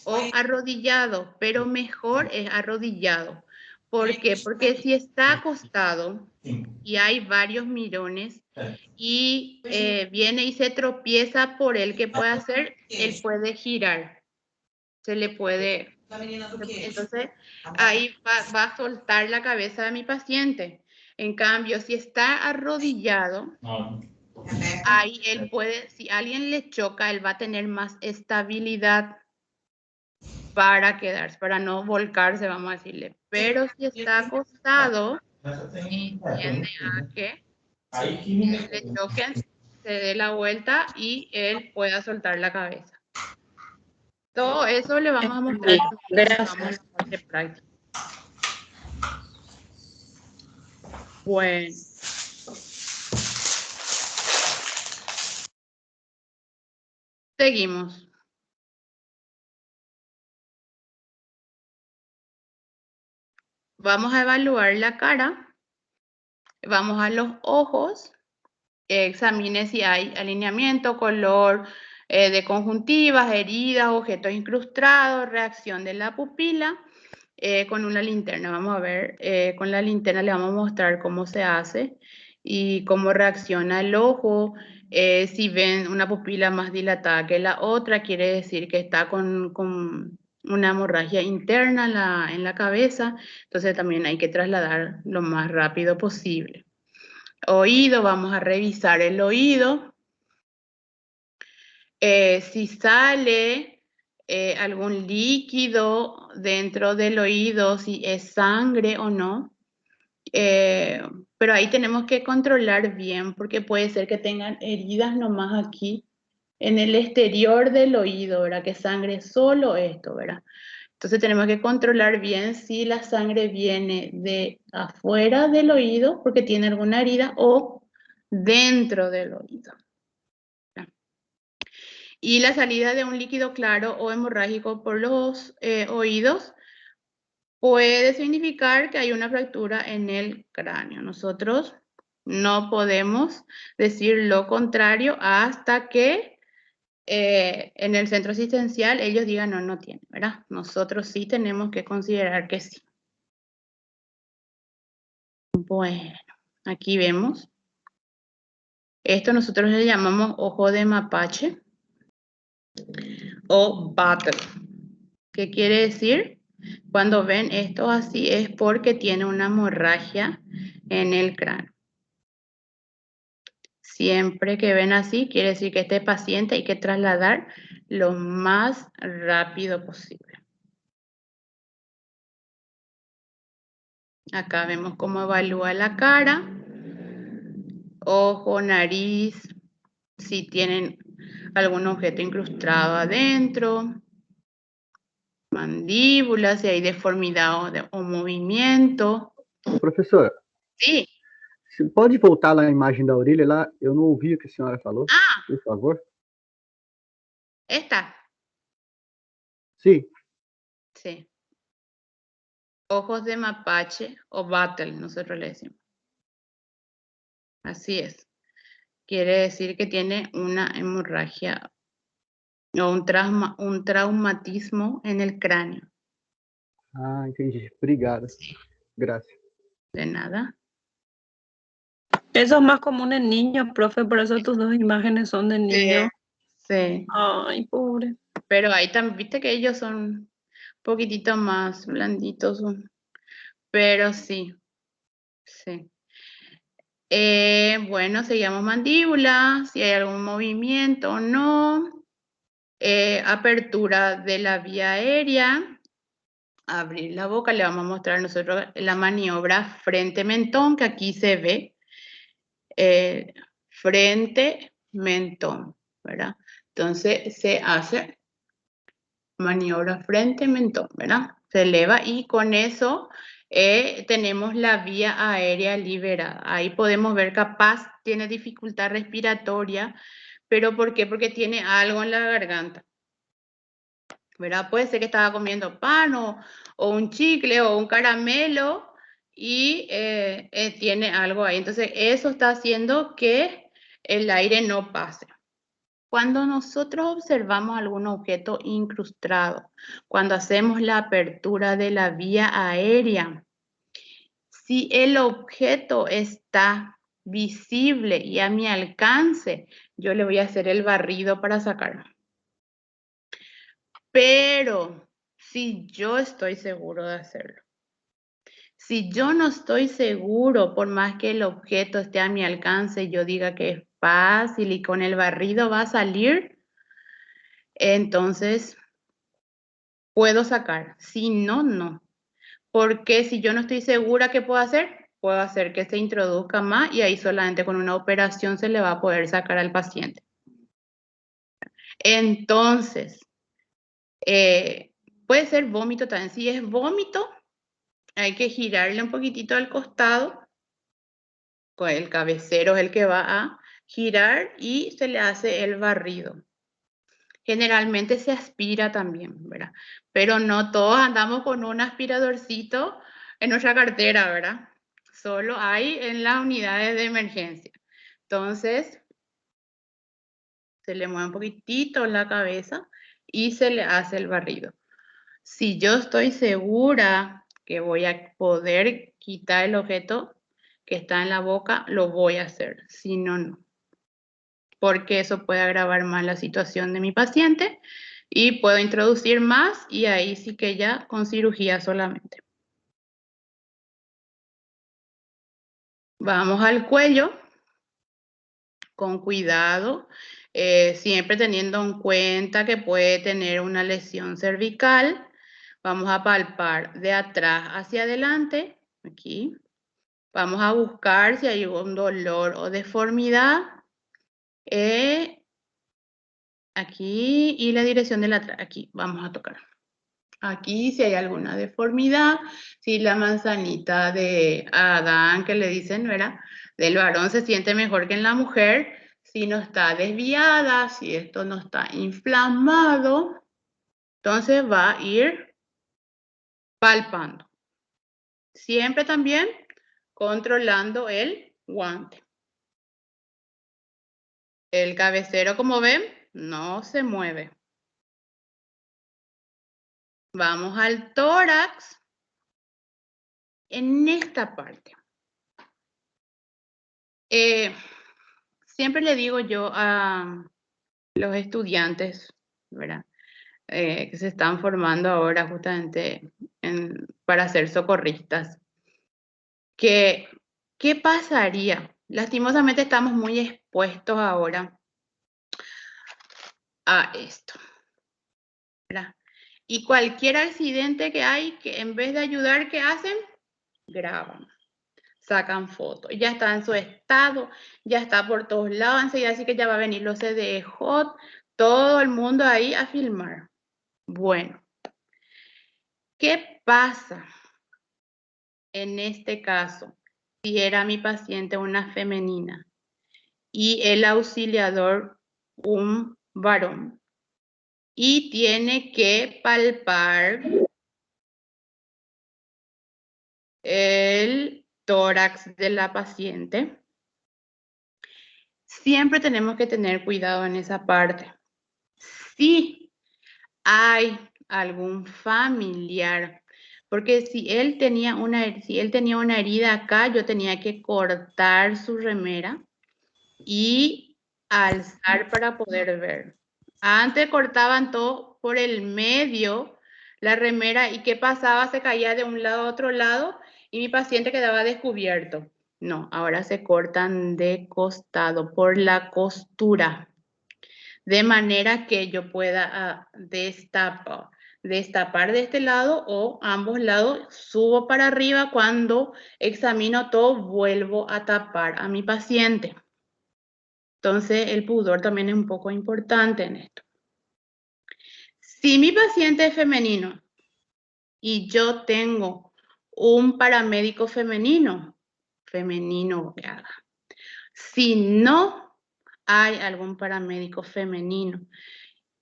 o arrodillado, pero mejor es arrodillado. ¿Por qué? Porque si está acostado y hay varios mirones y viene y se tropieza por él, ¿qué puede hacer? Él puede girar. Se le puede... Entonces, ahí va a soltar la cabeza de mi paciente. En cambio, si está arrodillado, ahí él puede, si alguien le choca, él va a tener más estabilidad para quedarse, para no volcarse, vamos a decirle. Pero si está acostado, tiende a que le choquen, se dé la vuelta y él pueda soltar la cabeza. Todo eso le vamos a mostrar. Gracias. Bueno. Seguimos. Vamos a evaluar la cara. Vamos a los ojos. Examine si hay alineamiento, color, de conjuntivas, heridas, objetos incrustados, reacción de la pupila, con una linterna. Vamos a ver, con la linterna le vamos a mostrar cómo se hace y cómo reacciona el ojo. Si ven una pupila más dilatada que la otra, quiere decir que está con una hemorragia interna en la cabeza, entonces también hay que trasladar lo más rápido posible. Oído, vamos a revisar el oído. Si sale algún líquido dentro del oído, si es sangre o no. Pero ahí tenemos que controlar bien porque puede ser que tengan heridas nomás aquí en el exterior del oído, ¿verdad? Que sangre solo esto, ¿verdad? Entonces tenemos que controlar bien si la sangre viene de afuera del oído porque tiene alguna herida o dentro del oído. Y la salida de un líquido claro o hemorrágico por los oídos puede significar que hay una fractura en el cráneo. Nosotros no podemos decir lo contrario hasta que en el centro asistencial ellos digan no, no tiene, ¿verdad? Nosotros sí tenemos que considerar que sí. Bueno, aquí vemos. Esto nosotros le llamamos ojo de mapache o battle. ¿Qué quiere decir? Cuando ven esto así es porque tiene una hemorragia en el cráneo. Siempre que ven así, quiere decir que este paciente hay que trasladar lo más rápido posible. Acá vemos cómo evalúa la cara, ojo, nariz, si tienen algún objeto incrustado adentro, mandíbula, si hay deformidad o movimiento. Professora. Sim. Você pode voltar lá a imagem da orelha lá? Eu não ouvi o que a senhora falou. Ah. Por favor. Esta. Sí. Sí. Ojos de mapache o battle, nosotros le decimos. Así es. Quiere decir que tiene una hemorragia o un traumatismo en el cráneo. Ah, entendi. Obrigado. Sí. Gracias. De nada. Eso es más común en niños, profe, por eso tus dos imágenes son de niños. Sí. Ay, pobre. Pero ahí también, viste que ellos son un poquitito más blanditos. Pero sí. Sí. Bueno, seguimos mandíbula, si hay algún movimiento o no. Apertura de la vía aérea. Abrir la boca, le vamos a mostrar nosotros la maniobra frente-mentón, que aquí se ve. Frente-mentón, ¿verdad? Entonces se hace maniobra frente-mentón, ¿verdad? Se eleva y con eso tenemos la vía aérea liberada. Ahí podemos ver capaz tiene dificultad respiratoria, pero ¿por qué? Porque tiene algo en la garganta, ¿verdad? Puede ser que estaba comiendo pan o un chicle o un caramelo y tiene algo ahí. Entonces eso está haciendo que el aire no pase. Cuando nosotros observamos algún objeto incrustado, cuando hacemos la apertura de la vía aérea, si el objeto está visible y a mi alcance, yo le voy a hacer el barrido para sacarlo. Pero si yo estoy seguro de hacerlo, si yo no estoy seguro, por más que el objeto esté a mi alcance, yo diga que es fácil y con el barrido va a salir, entonces puedo sacar. Si no, no. Porque si yo no estoy segura, ¿qué puedo hacer? Puedo hacer que se introduzca más y ahí solamente con una operación se le va a poder sacar al paciente. Entonces, puede ser vómito también. Si es vómito, hay que girarle un poquitito al costado. El cabecero es el que va a girar y se le hace el barrido. Generalmente se aspira también, ¿verdad? Pero no todos andamos con un aspiradorcito en nuestra cartera, ¿verdad? Solo hay en las unidades de emergencia. Entonces, se le mueve un poquitito la cabeza y se le hace el barrido. Si yo estoy segura que voy a poder quitar el objeto que está en la boca, lo voy a hacer. Si no, no. Porque eso puede agravar más la situación de mi paciente y puedo introducir más y ahí sí que ya con cirugía solamente. Vamos al cuello, con cuidado, siempre teniendo en cuenta que puede tener una lesión cervical. Vamos a palpar de atrás hacia adelante, aquí. Vamos a buscar si hay un dolor o deformidad. Aquí y la dirección de la atrás, aquí vamos a tocar. Aquí si hay alguna deformidad, si la manzanita de Adán que le dicen, ¿verdad? Del varón se siente mejor que en la mujer, si no está desviada, si esto no está inflamado, entonces va a ir palpando. Siempre también controlando el guante. El cabecero, como ven, no se mueve. Vamos al tórax. En esta parte. Siempre le digo yo a los estudiantes, ¿verdad? Que se están formando ahora justamente para ser socorristas, que ¿qué pasaría? Lastimosamente estamos muy expuestos ahora a esto, ¿verdad? Y cualquier accidente que hay, que en vez de ayudar, ¿qué hacen? Graban, sacan fotos, ya está en su estado, ya está por todos lados, así que ya va a venir los CDJ, todo el mundo ahí a filmar. Bueno, ¿qué pasa en este caso? Si era mi paciente una femenina y el auxiliador un varón y tiene que palpar el tórax de la paciente, siempre tenemos que tener cuidado en esa parte. Si hay algún familiar, porque si él tenía una herida acá, yo tenía que cortar su remera y alzar para poder ver. Antes cortaban todo por el medio, la remera, y ¿qué pasaba? Se caía de un lado a otro lado y mi paciente quedaba descubierto. No, ahora se cortan de costado por la costura, de manera que yo pueda destapar de este lado o ambos lados, subo para arriba, cuando examino todo, vuelvo a tapar a mi paciente. Entonces, el pudor también es un poco importante en esto. Si mi paciente es femenino y yo tengo un paramédico femenino que haga. Si no hay algún paramédico femenino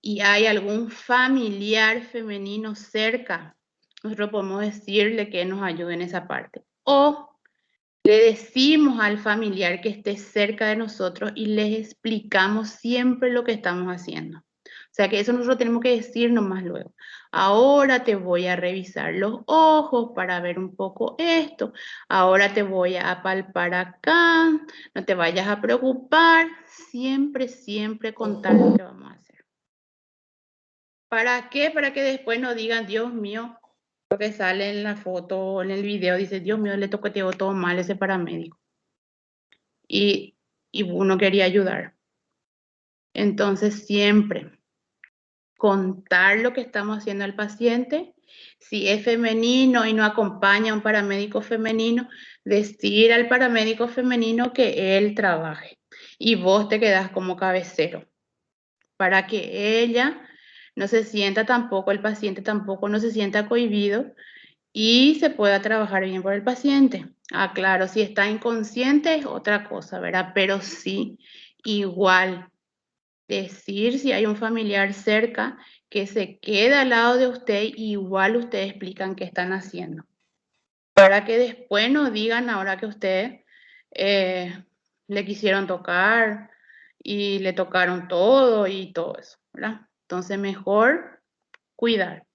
y hay algún familiar femenino cerca, nosotros podemos decirle que nos ayude en esa parte. O le decimos al familiar que esté cerca de nosotros y les explicamos siempre lo que estamos haciendo. O sea que eso nosotros tenemos que decir nomás luego. Ahora te voy a revisar los ojos para ver un poco esto. Ahora te voy a palpar acá. No te vayas a preocupar. Siempre, siempre contar lo que vamos a hacer. ¿Para qué? Para que después no digan, Dios mío, lo que sale en la foto o en el video, dice, Dios mío, le toqueteó todo mal ese paramédico. Y uno quería ayudar. Entonces, siempre contar lo que estamos haciendo al paciente. Si es femenino y no acompaña a un paramédico femenino, decir al paramédico femenino que él trabaje. Y vos te quedás como cabecero, para que ella no se sienta tampoco, el paciente tampoco no se sienta cohibido y se pueda trabajar bien por el paciente. Ah, claro, si está inconsciente es otra cosa, ¿verdad? Pero sí, igual, decir si hay un familiar cerca que se queda al lado de usted, igual ustedes explican qué están haciendo. Para que después no digan ahora que usted le quisieron tocar y le tocaron todo y todo eso, ¿verdad? Entonces, mejor cuidar.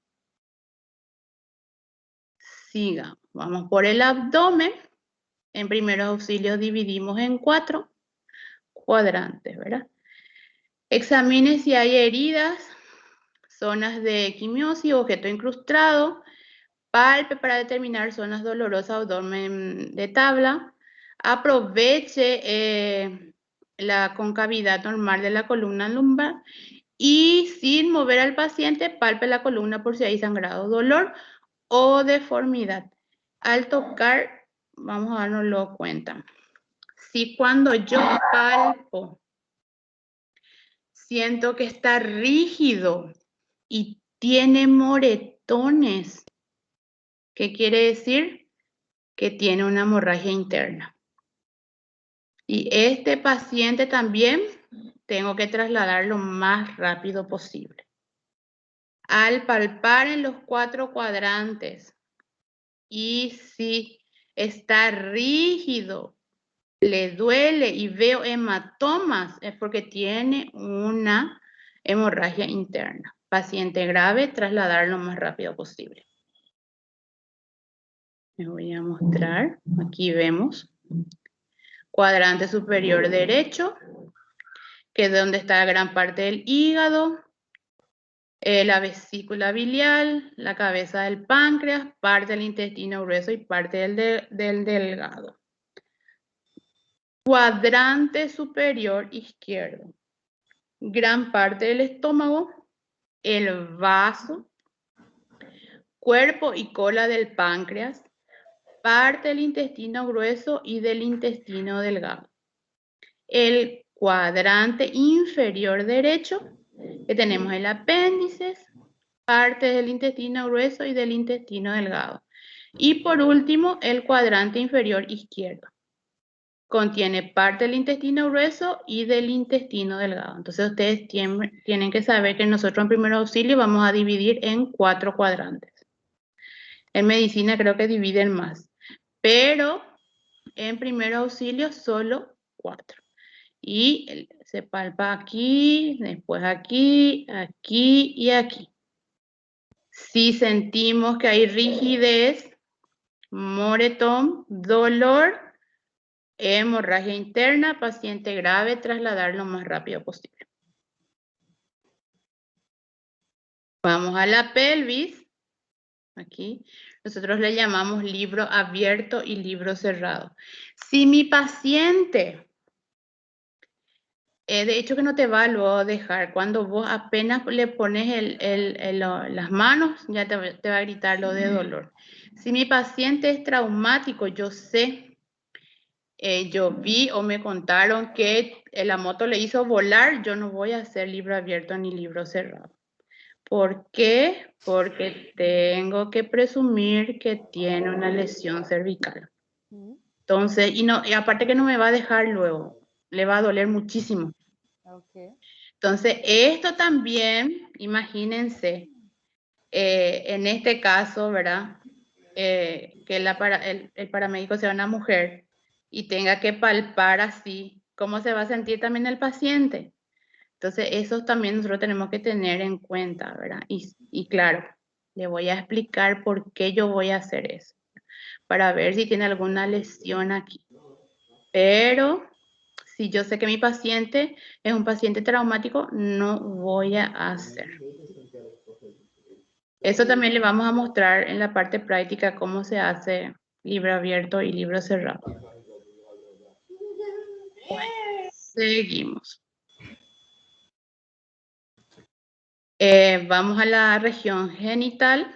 Siga. Vamos por el abdomen. En primeros auxilios dividimos en 4 cuadrantes, ¿verdad? Examine si hay heridas, zonas de quimiosis, objeto incrustado. Palpe para determinar zonas dolorosas, abdomen de tabla. Aproveche la concavidad normal de la columna lumbar y sin mover al paciente, palpe la columna por si hay sangrado, dolor o deformidad. Al tocar, vamos a darnoslo cuenta. Si cuando yo palpo, siento que está rígido y tiene moretones, ¿qué quiere decir? Que tiene una hemorragia interna. Y este paciente también tengo que trasladar lo más rápido posible. Al palpar en los 4 cuadrantes y si está rígido, le duele y veo hematomas, es porque tiene una hemorragia interna. Paciente grave, trasladar lo más rápido posible. Les voy a mostrar, aquí vemos, cuadrante superior derecho, que es donde está gran parte del hígado, la vesícula biliar, la cabeza del páncreas, parte del intestino grueso y parte del delgado. Cuadrante superior izquierdo, gran parte del estómago, el vaso, cuerpo y cola del páncreas, parte del intestino grueso y del intestino delgado. El cuadrante inferior derecho, que tenemos el apéndice, parte del intestino grueso y del intestino delgado. Y por último, el cuadrante inferior izquierdo. Contiene parte del intestino grueso y del intestino delgado. Entonces ustedes tienen que saber que nosotros en primer auxilio vamos a dividir en 4 cuadrantes. En medicina creo que dividen más, pero en primer auxilio solo 4. Y se palpa aquí, después aquí, aquí y aquí. Si sentimos que hay rigidez, moretón, dolor, hemorragia interna, paciente grave, trasladar lo más rápido posible. Vamos a la pelvis. Aquí nosotros le llamamos libro abierto y libro cerrado. Si mi paciente, de hecho que no te va luego a dejar, cuando vos apenas le pones las manos, ya te va a gritar lo de dolor. Si mi paciente es traumático, yo sé, yo vi o me contaron que la moto le hizo volar, yo no voy a hacer libro abierto ni libro cerrado. ¿Por qué? Porque tengo que presumir que tiene una lesión cervical. Entonces, y aparte que no me va a dejar luego, le va a doler muchísimo. Okay. Entonces, esto también, imagínense, en este caso, ¿verdad? Que el paramédico sea una mujer y tenga que palpar así, ¿cómo se va a sentir también el paciente? Entonces, eso también nosotros tenemos que tener en cuenta, ¿verdad? Y claro, le voy a explicar por qué yo voy a hacer eso, para ver si tiene alguna lesión aquí. Pero si yo sé que mi paciente es un paciente traumático, no voy a hacer. Eso también le vamos a mostrar en la parte práctica cómo se hace libro abierto y libro cerrado. Bueno, seguimos. Vamos a la región genital.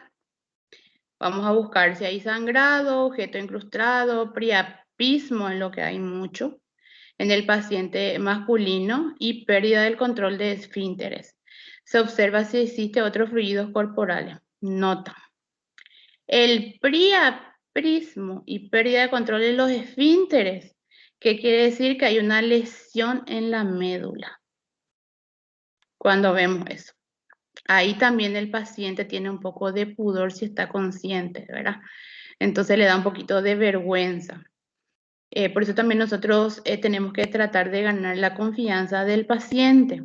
Vamos a buscar si hay sangrado, objeto incrustado, priapismo, en lo que hay mucho, en el paciente masculino y pérdida del control de esfínteres. Se observa si existe otros fluidos corporales. Nota. El priapismo y pérdida de control de los esfínteres, que quiere decir que hay una lesión en la médula. Cuando vemos eso. Ahí también el paciente tiene un poco de pudor si está consciente, ¿verdad? Entonces le da un poquito de vergüenza. Por eso también nosotros tenemos que tratar de ganar la confianza del paciente,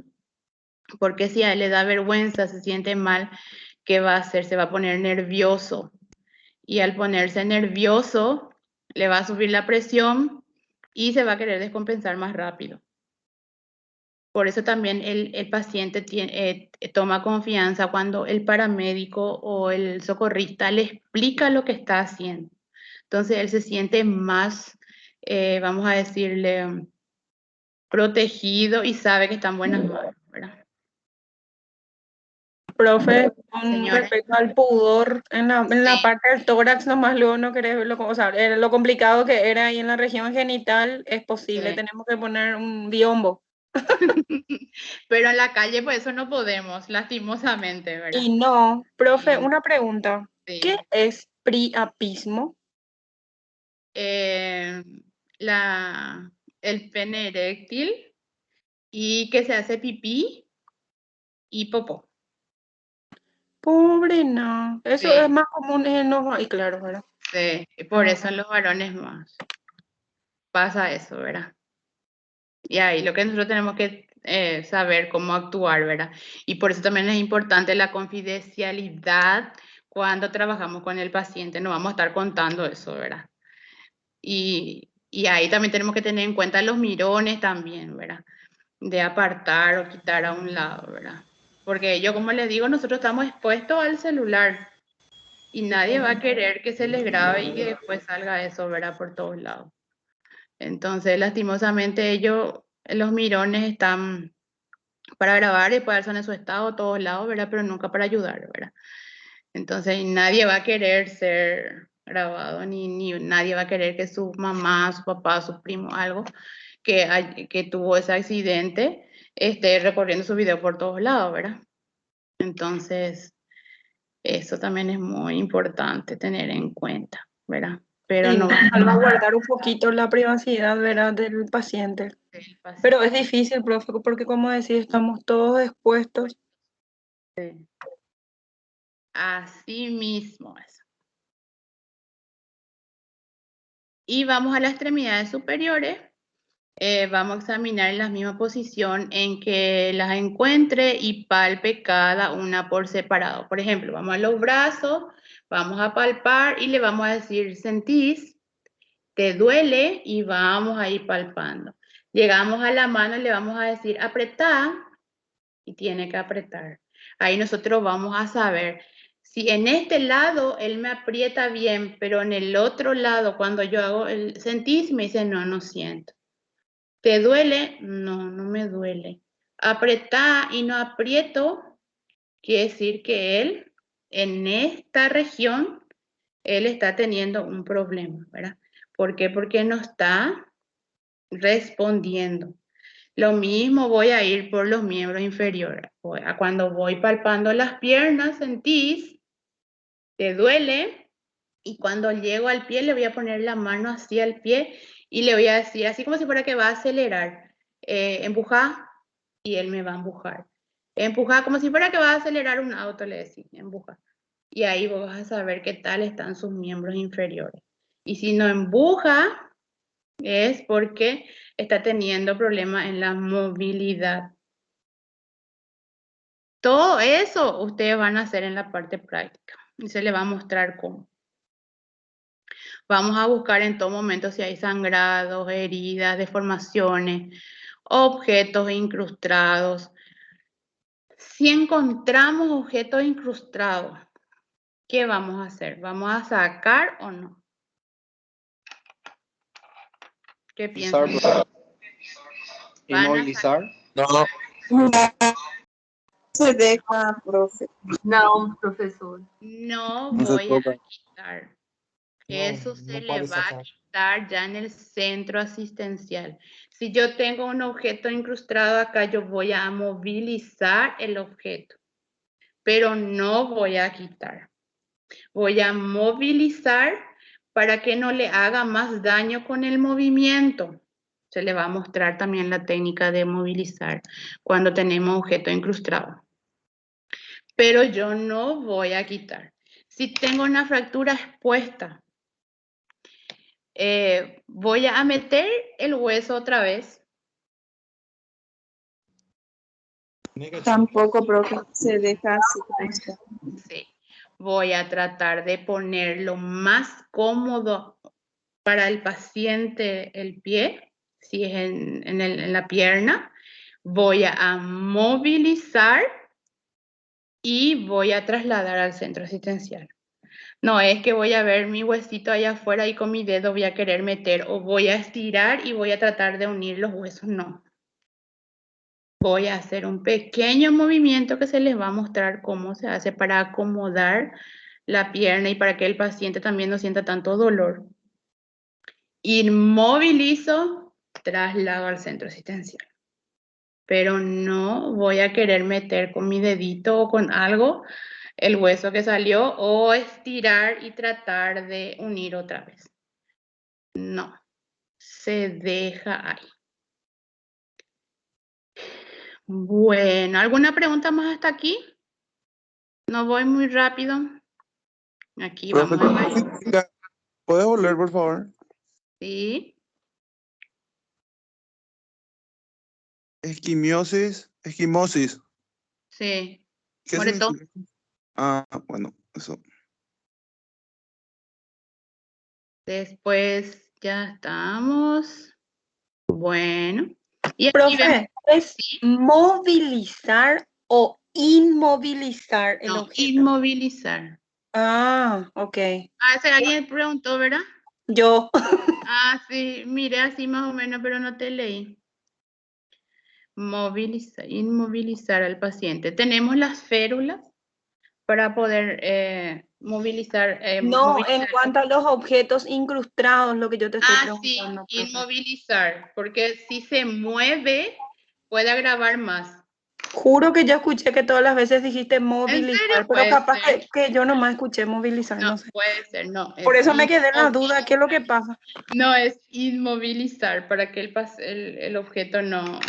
porque si a él le da vergüenza, se siente mal, ¿qué va a hacer? Se va a poner nervioso, y al ponerse nervioso le va a subir la presión y se va a querer descompensar más rápido. Por eso también el paciente toma confianza cuando el paramédico o el socorrista le explica lo que está haciendo. Entonces él se siente más, vamos a decirle, protegido y sabe que está en buenas manos, ¿verdad? Profe, con Señora. respecto al pudor, en la Sí. parte del tórax nomás luego no querés verlo, o sea, lo complicado que era ahí en la región genital, es posible, Sí. tenemos que poner un biombo. Pero en la calle pues eso no podemos, lastimosamente, ¿verdad? Y no, profe, Sí. una pregunta, Sí. ¿qué es priapismo? El pene eréctil y que se hace pipí y popó. Pobre, no, eso Sí. es más común en los, y claro, ¿verdad? Sí, por eso en los varones más pasa eso, ¿verdad? Y ahí lo que nosotros tenemos que saber cómo actuar, ¿verdad? Y por eso también es importante la confidencialidad cuando trabajamos con el paciente, no vamos a estar contando eso, ¿verdad? Y ahí también tenemos que tener en cuenta los mirones también, ¿verdad? De apartar o quitar a un lado, ¿verdad? Porque yo, como les digo, nosotros estamos expuestos al celular y nadie va a querer que se les grabe y que después salga eso, ¿verdad? Por todos lados. Entonces, lastimosamente, los mirones están para grabar y poder en su estado a todos lados, ¿verdad? Pero nunca para ayudar, ¿verdad? Entonces, nadie va a querer ser grabado, ni nadie va a querer que su mamá, su papá, su primo, algo que tuvo ese accidente, esté recorriendo su video por todos lados, ¿verdad? Entonces, eso también es muy importante tener en cuenta, ¿verdad? Pero Y no salvaguardar un poquito la privacidad, ¿verdad? Del paciente. el paciente. Pero es difícil, profe, porque como decís, estamos todos expuestos. Sí. Así mismo es. Y vamos a las extremidades superiores. Vamos a examinar en la misma posición en que las encuentre y palpe cada una por separado. Por ejemplo, vamos a los brazos, vamos a palpar y le vamos a decir, ¿sentís? ¿Te duele? Y vamos a ir palpando. Llegamos a la mano y le vamos a decir, apretá, y tiene que apretar. Ahí nosotros vamos a saber si en este lado él me aprieta bien, pero en el otro lado, cuando yo hago el ¿sentís? Me dice, no, no siento. ¿Te duele? No, no me duele. Apretá y no aprieto, quiere decir que él, en esta región, él está teniendo un problema, ¿verdad? ¿Por qué? Porque no está respondiendo. Lo mismo voy a ir por los miembros inferiores. Cuando voy palpando las piernas, sentís, te duele, y cuando llego al pie le voy a poner la mano así al pie y le voy a decir, así como si fuera que va a acelerar, empuja, y él me va a empujar. Empuja, como si fuera que va a acelerar un auto, le decís, empuja. Y ahí vos vas a saber qué tal están sus miembros inferiores. Y si no empuja, es porque está teniendo problemas en la movilidad. Todo eso ustedes van a hacer en la parte práctica y se les va a mostrar cómo. Vamos a buscar en todo momento si hay sangrados, heridas, deformaciones, objetos incrustados. Si encontramos objetos incrustados, ¿qué vamos a hacer? ¿Vamos a sacar o no? ¿Qué piensan? Inmovilizar. No. Se deja, profe. Não, professor. No No se voy a toca. quitar. No, Eso no se le puede va a sacar. quitar ya en el centro asistencial. Si yo tengo un objeto incrustado acá, yo voy a movilizar el objeto, pero no voy a quitar. Voy a movilizar para que no le haga más daño con el movimiento. Se le va a mostrar también la técnica de movilizar cuando tenemos objeto incrustado. Pero yo no voy a quitar. Si tengo una fractura expuesta, Voy a meter el hueso otra vez. Negativo. Tampoco, profe, se deja así como está. Sí. Voy a tratar de poner lo más cómodo para el paciente el pie, si es en la pierna. Voy a movilizar y voy a trasladar al centro asistencial. No es que voy a ver mi huesito allá afuera y con mi dedo voy a querer meter o voy a estirar y voy a tratar de unir los huesos, no. Voy a hacer un pequeño movimiento que se les va a mostrar cómo se hace para acomodar la pierna y para que el paciente también no sienta tanto dolor. Inmovilizo, traslado al centro asistencial. Pero no voy a querer meter con mi dedito o con algo el hueso que salió o estirar y tratar de unir otra vez. No, se deja ahí. Bueno, ¿alguna pregunta más hasta aquí? No voy muy rápido. Aquí Profe, vamos a ver. ¿puede volver, por favor? Sí. Esquimosis. Sí. ¿Qué Moretón. significa? Ah, bueno, eso. Después ya estamos. Bueno. Y aquí Profe, ¿es movilizar o inmovilizar el objeto? Inmovilizar. Ah, ok. Ah, ese alguien preguntó, ¿verdad? Yo. Ah, sí, miré así más o menos, pero no te leí. Movilizar, inmovilizar al paciente. Tenemos las férulas para poder movilizar. No, en cuanto a los objetos incrustados, lo que yo te estoy preguntando. Sí, inmovilizar, porque si se mueve, puede agravar más. Juro que yo escuché que todas las veces dijiste movilizar, pero Puede capaz ser. que yo nomás escuché movilizar, no sé. Puede ser, no. Por eso me quedé en la duda, ¿qué es lo que pasa? No, es inmovilizar para que el objeto no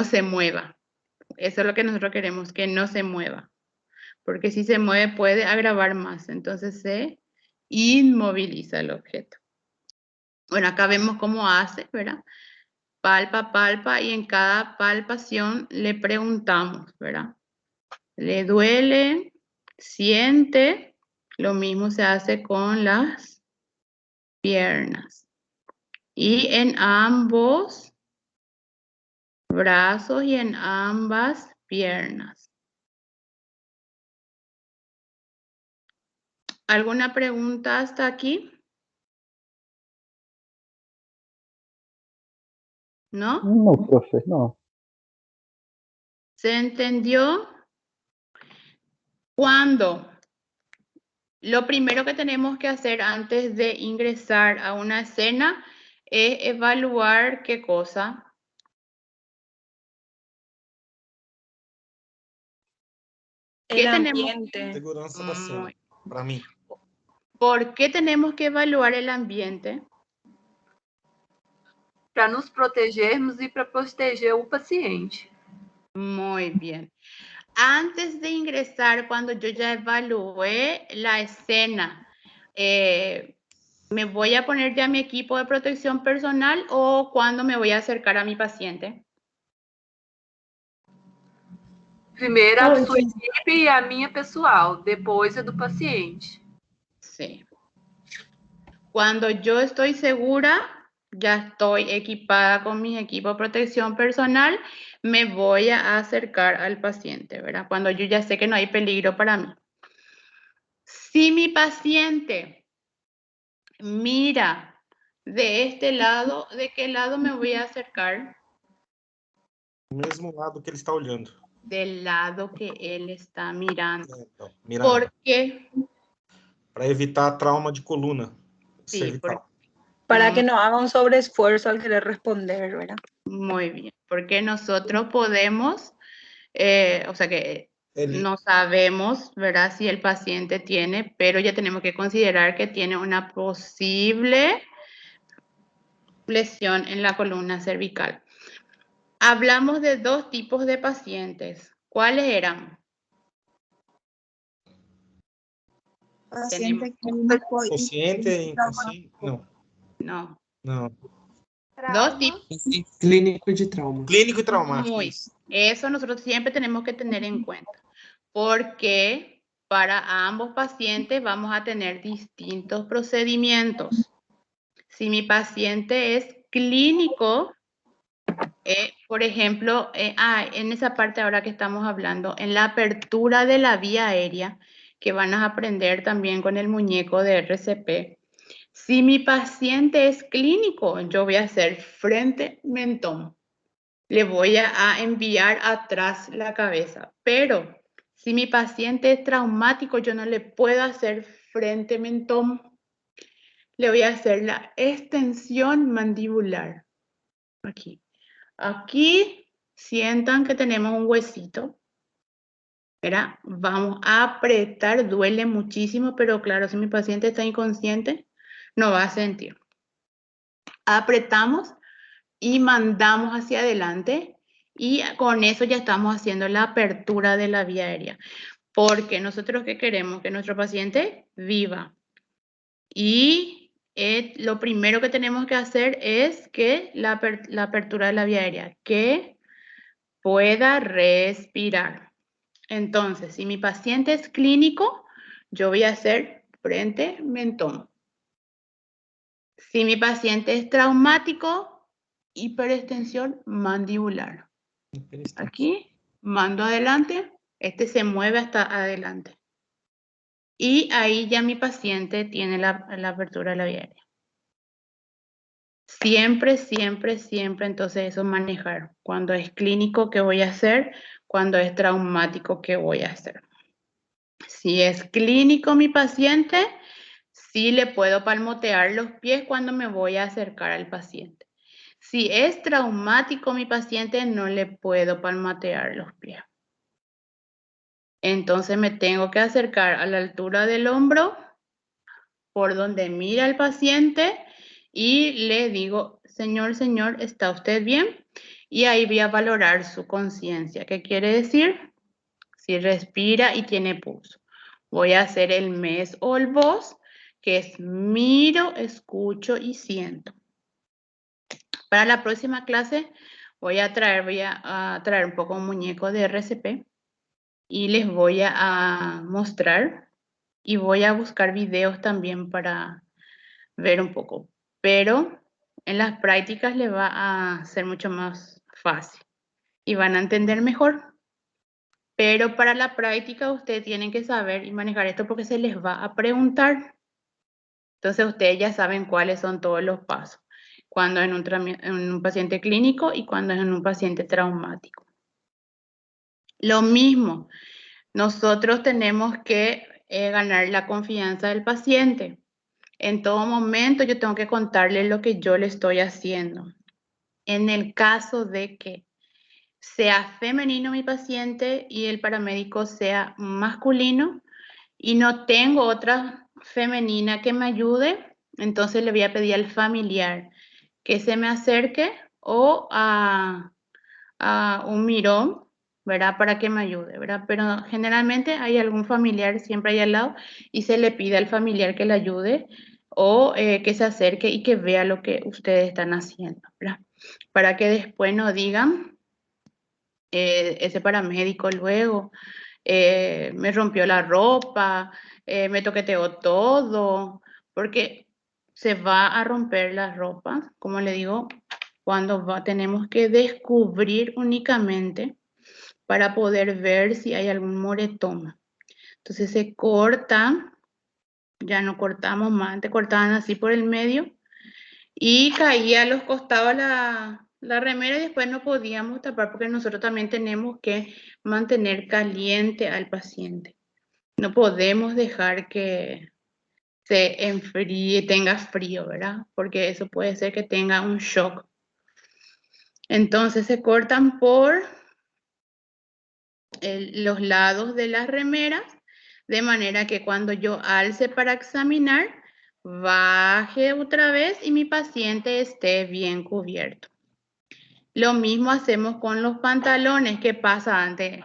se mueva. Eso es lo que nosotros queremos, que no se mueva. Porque si se mueve puede agravar más. Entonces se inmoviliza el objeto. Bueno, acá vemos cómo hace, ¿verdad? Palpa, palpa y en cada palpación le preguntamos, ¿verdad? ¿Le duele? ¿Siente? Lo mismo se hace con las piernas. Y en ambos brazos y en ambas piernas. ¿Alguna pregunta hasta aquí? ¿No? No, profe, no. ¿Se entendió? ¿Cuándo? Lo primero que tenemos que hacer antes de ingresar a una escena es evaluar qué cosa. El ambiente. Segurança da cena, para mí. ¿Por qué tenemos que evaluar el ambiente? Para nos protegermos e para proteger o paciente. Muy bien. Antes de ingresar, cuando yo ya evalué la escena, ¿me voy a poner ya mi equipo de protección personal o cuando me voy a acercar a mi paciente? Primeiro a sua equipe e a minha pessoal, depois a do paciente. Sí. Cuando yo estoy segura, ya estoy equipada con mi equipo de protección personal, me voy a acercar al paciente, ¿verdad? Cuando yo ya sé que no hay peligro para mí. Si mi paciente mira de este lado, ¿de qué lado me voy a acercar? Mesmo lado que ele está olhando. Del lado que él está mirando. Então, mirando. ¿Por qué? Para evitar trauma de coluna Sí, cervical. Para que no haga un sobreesfuerzo al querer responder, ¿verdad? Muy bien, porque nosotros podemos, o sea que no sabemos, ¿verdad? Si el paciente tiene, pero ya tenemos que considerar que tiene una posible lesión en la columna cervical. Hablamos de dos tipos de pacientes. ¿Cuáles eran? Paciente tenemos consciente, inconsciente, no. Trauma. Dos tipos. Clínico y de trauma. Clínico y traumático. Eso nosotros siempre tenemos que tener en cuenta, porque para ambos pacientes vamos a tener distintos procedimientos. Si mi paciente es clínico, por ejemplo, en esa parte ahora que estamos hablando, en la apertura de la vía aérea, que van a aprender también con el muñeco de RCP. Si mi paciente es clínico, yo voy a hacer frente-mentón. Le voy a enviar atrás la cabeza. Pero si mi paciente es traumático, yo no le puedo hacer frente-mentón. Le voy a hacer la extensión mandibular. Aquí. Aquí sientan que tenemos un huesito. ¿Verdad? Vamos a apretar, duele muchísimo, pero claro, si mi paciente está inconsciente, no va a sentir. Apretamos y mandamos hacia adelante y con eso ya estamos haciendo la apertura de la vía aérea. Porque nosotros ¿qué queremos? Que nuestro paciente viva. Y lo primero que tenemos que hacer es que la apertura de la vía aérea, que pueda respirar. Entonces, si mi paciente es clínico, yo voy a hacer frente-mentón. Si mi paciente es traumático, hiperextensión mandibular. Aquí, mando adelante, este se mueve hasta adelante. Y ahí ya mi paciente tiene la apertura de la vía aérea. Siempre, siempre, siempre, entonces eso manejar. Cuando es clínico, ¿qué voy a hacer? Cuando es traumático, ¿qué voy a hacer? Si es clínico mi paciente, sí le puedo palmotear los pies cuando me voy a acercar al paciente. Si es traumático mi paciente, no le puedo palmotear los pies. Entonces me tengo que acercar a la altura del hombro, por donde mira el paciente, y le digo, señor, ¿está usted bien? Y ahí voy a valorar su conciencia. ¿Qué quiere decir? Si respira y tiene pulso. Voy a hacer el mes o el vos, que es miro, escucho y siento. Para la próxima clase voy a traer un poco un muñeco de RCP y les voy a mostrar y voy a buscar videos también para ver un poco. Pero en las prácticas les va a ser mucho más fácil y van a entender mejor. Pero para la práctica ustedes tienen que saber y manejar esto porque se les va a preguntar. Entonces ustedes ya saben cuáles son todos los pasos. Cuando en un paciente clínico y cuando es en un paciente traumático. Lo mismo, nosotros tenemos que ganar la confianza del paciente. En todo momento yo tengo que contarle lo que yo le estoy haciendo. En el caso de que sea femenino mi paciente y el paramédico sea masculino y no tengo otra femenina que me ayude, entonces le voy a pedir al familiar que se me acerque o a un mirón, ¿verdad? Para que me ayude, ¿verdad? Pero generalmente hay algún familiar siempre ahí al lado y se le pide al familiar que le ayude o que se acerque y que vea lo que ustedes están haciendo, ¿verdad? Para que después no digan ese paramédico luego me rompió la ropa, me toqueteó todo, porque se va a romper la ropa, como le digo, cuando tenemos que descubrir únicamente para poder ver si hay algún moretón. Entonces se corta, ya no cortamos más, antes cortaban así por el medio y caía a los costados la remera y después no podíamos tapar porque nosotros también tenemos que mantener caliente al paciente. No podemos dejar que se enfríe, tenga frío, ¿verdad? Porque eso puede ser que tenga un shock. Entonces se cortan por los lados de las remeras, de manera que cuando yo alce para examinar, baje otra vez y mi paciente esté bien cubierto. Lo mismo hacemos con los pantalones. ¿Qué pasa antes?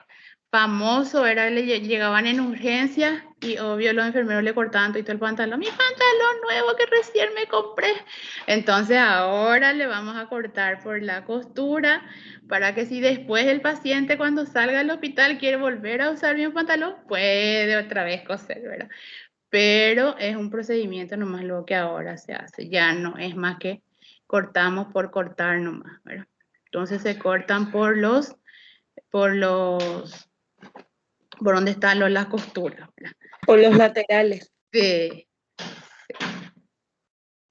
famoso era, llegaban en urgencia y obvio los enfermeros le cortaban todo el pantalón. Mi pantalón nuevo que recién me compré. Entonces ahora le vamos a cortar por la costura para que si después el paciente cuando salga del hospital quiere volver a usar mi pantalón, puede otra vez coser, ¿verdad? Pero es un procedimiento nomás lo que ahora se hace. Ya no es más que cortamos por cortar nomás, ¿verdad? Entonces se cortan por donde están las costuras, ¿verdad? Por los laterales. Sí.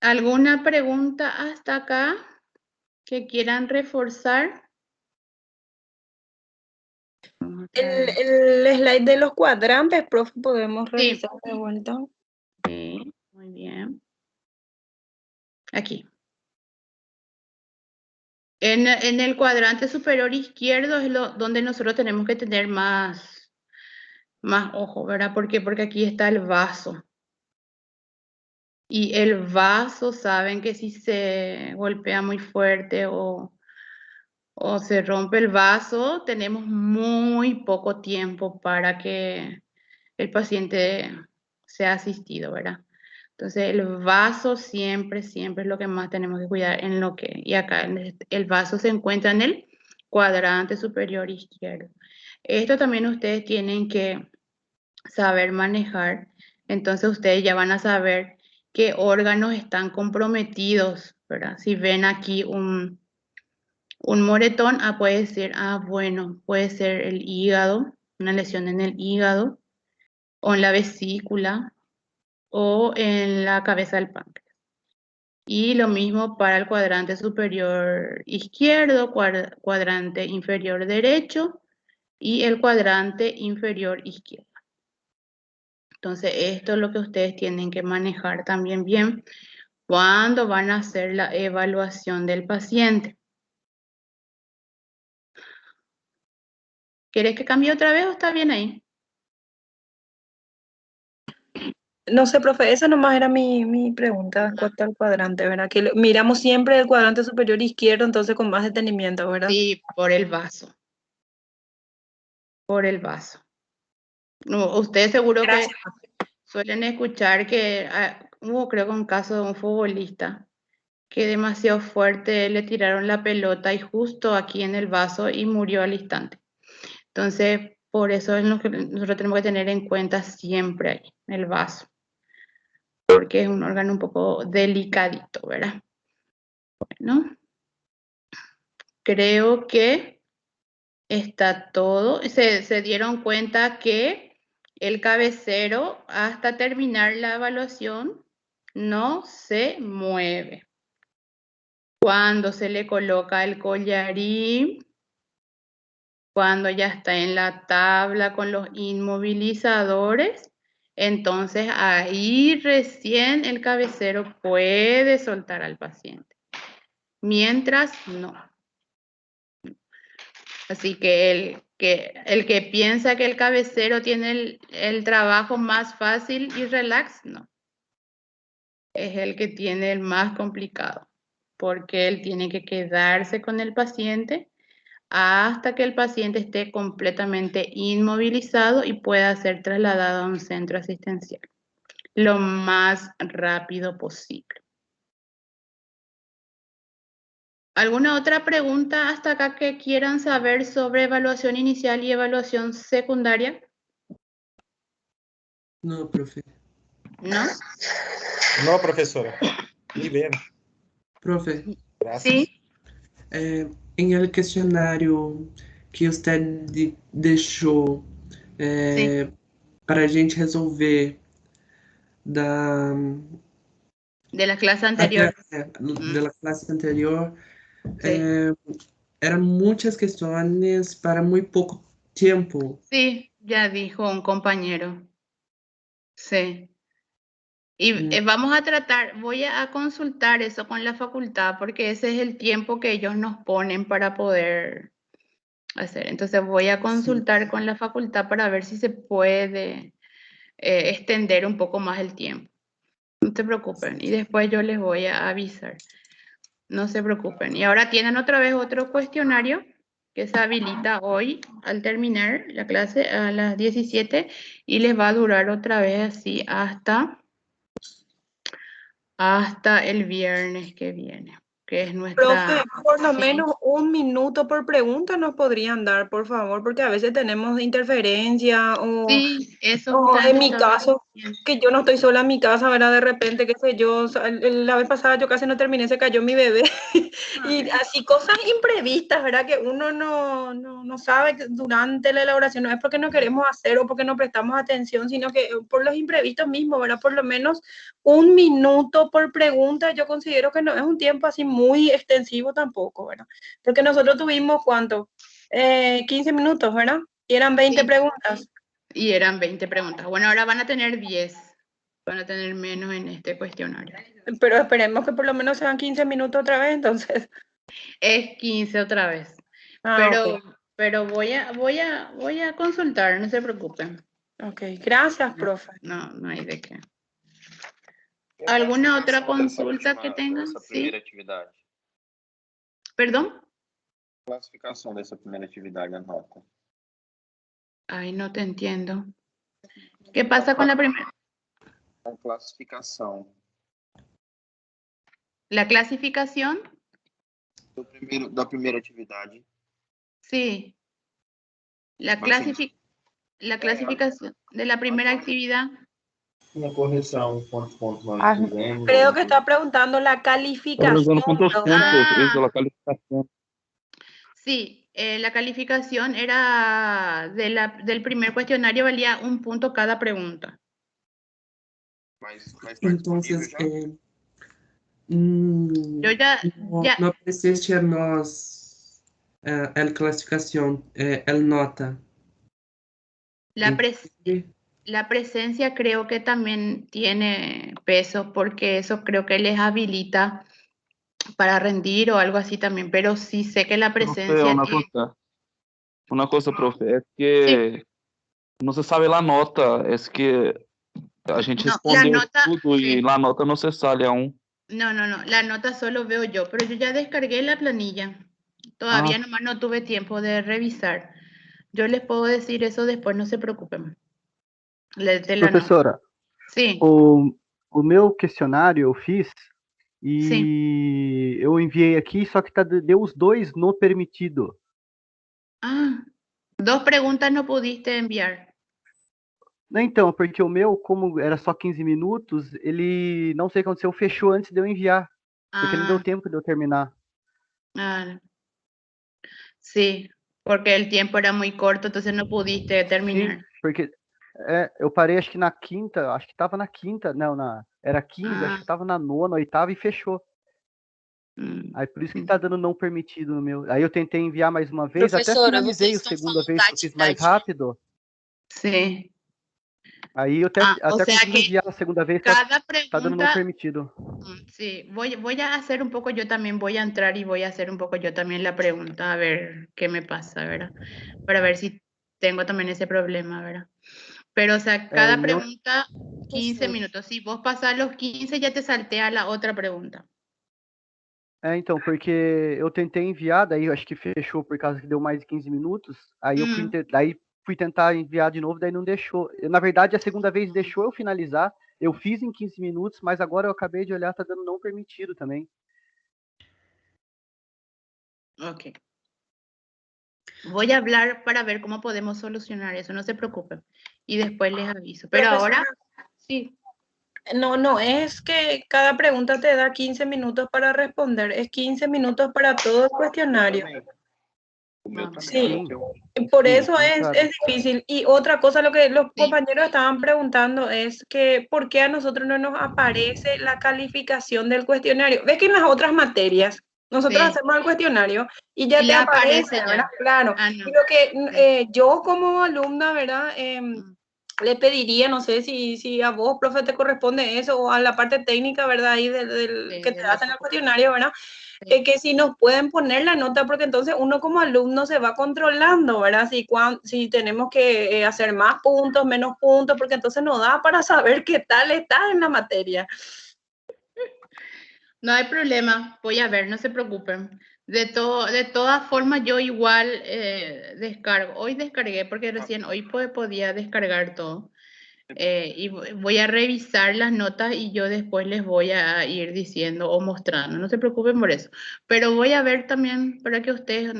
¿Alguna pregunta hasta acá que quieran reforzar? El slide de los cuadrantes, profe, podemos revisar de vuelta. Sí, muy bien. Aquí. En el cuadrante superior izquierdo es donde nosotros tenemos que tener más ojo, ¿verdad? ¿Por qué? Porque aquí está el vaso. Y el vaso, saben que si se golpea muy fuerte o se rompe el vaso, tenemos muy poco tiempo para que el paciente sea asistido, ¿verdad? Entonces, el vaso siempre es lo que más tenemos que cuidar y acá el vaso se encuentra en el cuadrante superior izquierdo. Esto también ustedes tienen que saber manejar. Entonces, ustedes ya van a saber qué órganos están comprometidos, ¿verdad? Si ven aquí un moretón, puede ser, bueno, puede ser el hígado, una lesión en el hígado, o en la vesícula, o en la cabeza del páncreas. Y lo mismo para el cuadrante superior izquierdo, cuadrante inferior derecho y el cuadrante inferior izquierdo. Entonces, esto es lo que ustedes tienen que manejar también bien cuando van a hacer la evaluación del paciente. ¿Quieres que cambie otra vez o está bien ahí? No sé, profe, esa nomás era mi pregunta en cuanto al cuadrante, ¿verdad? Que miramos siempre el cuadrante superior izquierdo, entonces con más detenimiento, ¿verdad? Sí, por el vaso. Por el vaso. No, ustedes seguro que suelen escuchar que hubo, creo que un caso de un futbolista que demasiado fuerte le tiraron la pelota y justo aquí en el vaso y murió al instante. Entonces, por eso es lo que nosotros tenemos que tener en cuenta siempre ahí, el vaso. Porque es un órgano un poco delicadito, ¿verdad? Bueno, creo que está todo. Se dieron cuenta que el cabecero, hasta terminar la evaluación, no se mueve. Cuando se le coloca el collarín, cuando ya está en la tabla con los inmovilizadores, entonces ahí recién el cabecero puede soltar al paciente. Mientras, no. Así que el que piensa que el cabecero tiene el trabajo más fácil y relax, no. Es el que tiene el más complicado, porque él tiene que quedarse con el paciente hasta que el paciente esté completamente inmovilizado y pueda ser trasladado a un centro asistencial lo más rápido posible. ¿Alguna otra pregunta hasta acá que quieran saber sobre evaluación inicial y evaluación secundaria? No, profe. ¿No? No, profesora. Muy bien. Profe. Gracias. Sí. En el cuestionário que usted deixou para a gente resolver de la clase anterior. De la clase anterior, eran muchas cuestiones para muy poco tiempo. Sí, ya dijo un compañero. Sí. Y vamos a tratar, voy a consultar eso con la facultad porque ese es el tiempo que ellos nos ponen para poder hacer. Entonces voy a consultar con la facultad para ver si se puede extender un poco más el tiempo. No se preocupen y después yo les voy a avisar. No se preocupen. Y ahora tienen otra vez otro cuestionario que se habilita hoy al terminar la clase a las 17 y les va a durar otra vez así hasta el viernes que viene, que es nuestra... Profe, por lo menos 1 minuto por pregunta nos podrían dar, por favor, porque a veces tenemos interferencia o, sí, eso o en mi estaba caso, diciendo. que yo no estoy sola en mi casa, ¿verdad? De repente, qué sé yo, la vez pasada yo casi no terminé, se cayó mi bebé y así cosas imprevistas, ¿verdad? Que uno no sabe que durante la elaboración, no es porque no queremos hacer o porque no prestamos atención, sino que por los imprevistos mismos, ¿verdad? Por lo menos 1 minuto por pregunta, yo considero que no es un tiempo así muy extensivo tampoco, ¿verdad? Porque nosotros tuvimos, ¿cuánto? 15 minutos, ¿verdad? Y eran 20 Sí. preguntas. Y eran 20 preguntas. Bueno, ahora van a tener 10. Van a tener menos en este cuestionario. Pero esperemos que por lo menos sean 15 minutos otra vez, entonces. Es 15 otra vez. Pero voy a consultar, no se preocupen. Ok, gracias, profe. No hay de qué. ¿Alguna otra consulta que tengan? Sí. ¿Perdón? Classificação dessa primeira atividade, a nota. Ay, no te entiendo. ¿Qué pasa con la primera? A classificação. ¿La clasificación? Da primeira atividade. Sí. La clasificación de la primera actividad. Una correção, pontos nós fizemos. Creo que está preguntando la calificación. la calificación. Sí, la calificación era del primer cuestionario, valía 1 punto cada pregunta. Entonces, yo ya no apareciste nos el clasificación, el nota. La presencia creo que también tiene peso porque eso creo que les habilita para rendir o algo así también, pero sí sé que la presencia... Una cosa, profe, es que no se sabe la nota, es que a gente respondeu tudo y la nota no se sale aún. No, la nota solo veo yo, pero yo ya descargué la planilla. Todavía nomás no tuve tiempo de revisar. Yo les puedo decir eso después, no se preocupen. Professora, sim. O meu questionário eu fiz e eu enviei aqui, só que deu os 2 no permitido. 2 perguntas não pudiste enviar. Então, porque o meu, como era só 15 minutos, ele, não sei o que aconteceu, fechou antes de eu enviar. Porque não deu tempo de eu terminar. Sí, porque el tiempo era muy corto, entonces no pudiste terminar. Sim, porque eu parei acho que na quinta, acho que tava na quinta, não, era 15, acho que tava na 9ª, 8ª e fechou. Aí por isso que tá dando não permitido no meu. Aí eu tentei enviar mais uma vez, Professora, até finalizei a segunda vez que eu fiz mais rápido. Sim. Aí eu até consegui enviar a segunda vez, cada pregunta, tá dando não permitido. Sí, voy a hacer un poco yo también, voy a entrar y voy a hacer un poco yo también la pregunta, a ver qué me pasa, ¿verdad? Para ver si tengo también ese problema, ¿verdad? Pero, o sea, cada pregunta, 15 minutos. Si vos pasás los 15, ya te saltea la otra pregunta. Então, porque eu tentei enviar, daí eu acho que fechou por causa que deu mais de 15 minutos, aí eu fui tentar enviar de novo, daí não deixou. Na verdade, a segunda vez deixou eu finalizar, eu fiz em 15 minutos, mas agora eu acabei de olhar, tá dando não permitido também. Ok. Voy a hablar para ver cómo podemos solucionar eso, no se preocupen. Y después les aviso. Pero ahora, sí. No es que cada pregunta te da 15 minutos para responder, es 15 minutos para todo el cuestionario. Sí, por eso es difícil. Y otra cosa, lo que los compañeros estaban preguntando es que ¿por qué a nosotros no nos aparece la calificación del cuestionario? ¿Ves que en las otras materias nosotros hacemos el cuestionario y ya te aparece, ¿verdad? Claro. Lo que yo como alumna, ¿verdad? Le pediría, no sé si a vos, profe, te corresponde eso, o a la parte técnica, ¿verdad? Ahí que te hacen el cuestionario, ¿verdad? Que si nos pueden poner la nota, porque entonces uno como alumno se va controlando, ¿verdad? Si tenemos que hacer más puntos, menos puntos, porque entonces no da para saber qué tal está en la materia. No hay problema, voy a ver, no se preocupen. De todas formas, yo igual descargo. Hoy descargué porque recién hoy podía descargar todo. Y voy a revisar las notas y yo después les voy a ir diciendo o mostrando. No se preocupen por eso. Pero voy a ver también para que ustedes,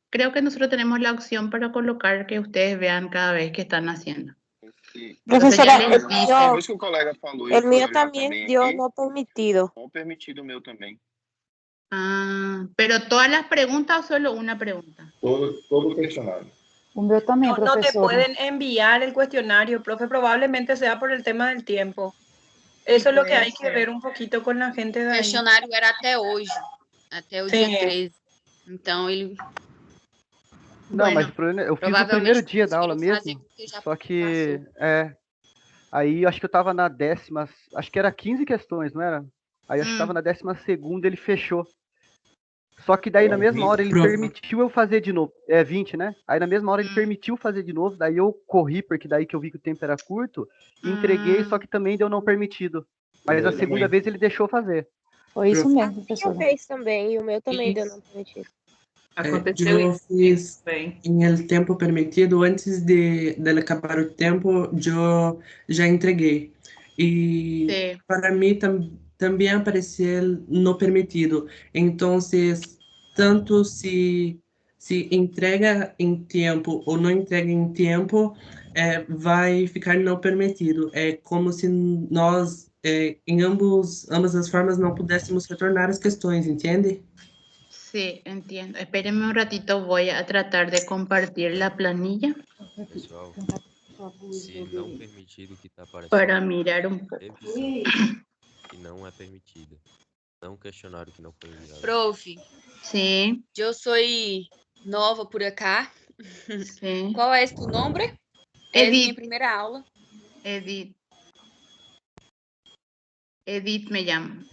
creo que nosotros tenemos la opción para colocar que ustedes vean cada vez que están haciendo. Professora, Por isso que o colega falou. El mío también dio no permitido. No permitido o meu também. Ah, pero todas las preguntas o solo una pregunta. Todo o questionário. No te pueden enviar el cuestionario, profe, probablemente sea por el tema del tiempo. Eso es lo que hay que ver un poquito con la gente de O ahí. questionário era até hoje, até o dia 13. Então, ele... Não, mas o problema, eu fiz o primeiro dia da aula mesmo, só que, aí eu acho que eu tava na 10ª, acho que era 15 questões, não era? Aí eu acho que tava na 12ª, ele fechou. Só que daí na mesma hora ele permitiu eu fazer de novo. 20, né? Aí na mesma hora ele permitiu fazer de novo, daí eu corri, porque daí que eu vi que o tempo era curto, entreguei, só que também deu não permitido. Mas a segunda vez ele deixou fazer. Foi isso mesmo, professor. Uma vez também, e o meu também deu não permitido. Eu fiz em el tempo permitido, antes de acabar o tempo, eu já entreguei. E para mim também apareceu no permitido. Então, tanto se entrega em tempo ou não entrega em tempo, vai ficar não permitido. É como se nós, em ambas as formas, não pudéssemos retornar as questões, entende? Sí, entiendo. Espérenme un ratito, voy a tratar de compartir la planilla. Pessoal, se não permitido que está aparecendo. Para mirar um pouco. Que não é permitido. Não questionário que não foi enviado. Prof. Sim. Eu sou nova por acá. Sim. Qual é tu nome? É minha primeira aula. Edith. Edith me llamo.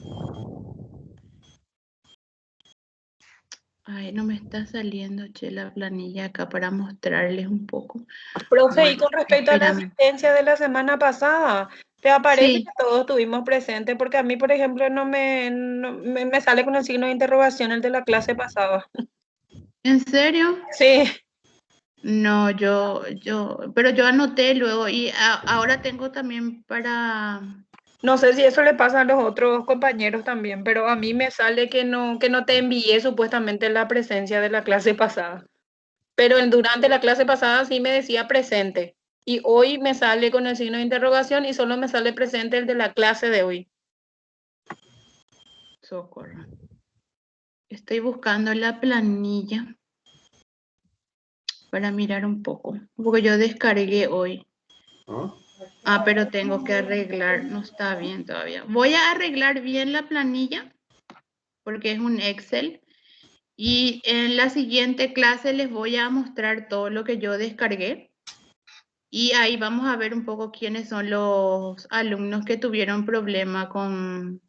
Ay, no me está saliendo, che, la planilla acá para mostrarles un poco. Profe, bueno, y con respecto a la asistencia de la semana pasada, ¿te aparece que todos estuvimos presentes? Porque a mí, por ejemplo, no me sale con el signo de interrogación el de la clase pasada. ¿En serio? Sí. No, pero yo anoté luego y ahora tengo también para... No sé si eso le pasa a los otros compañeros también, pero a mí me sale que no te envié supuestamente la presencia de la clase pasada. Pero durante la clase pasada sí me decía presente. Y hoy me sale con el signo de interrogación y solo me sale presente el de la clase de hoy. Socorro. Estoy buscando la planilla para mirar un poco. Porque yo descargué hoy. Ah, pero tengo que arreglar, no está bien todavía. Voy a arreglar bien la planilla, porque es un Excel. Y en la siguiente clase les voy a mostrar todo lo que yo descargué. Y ahí vamos a ver un poco quiénes son los alumnos que tuvieron problema con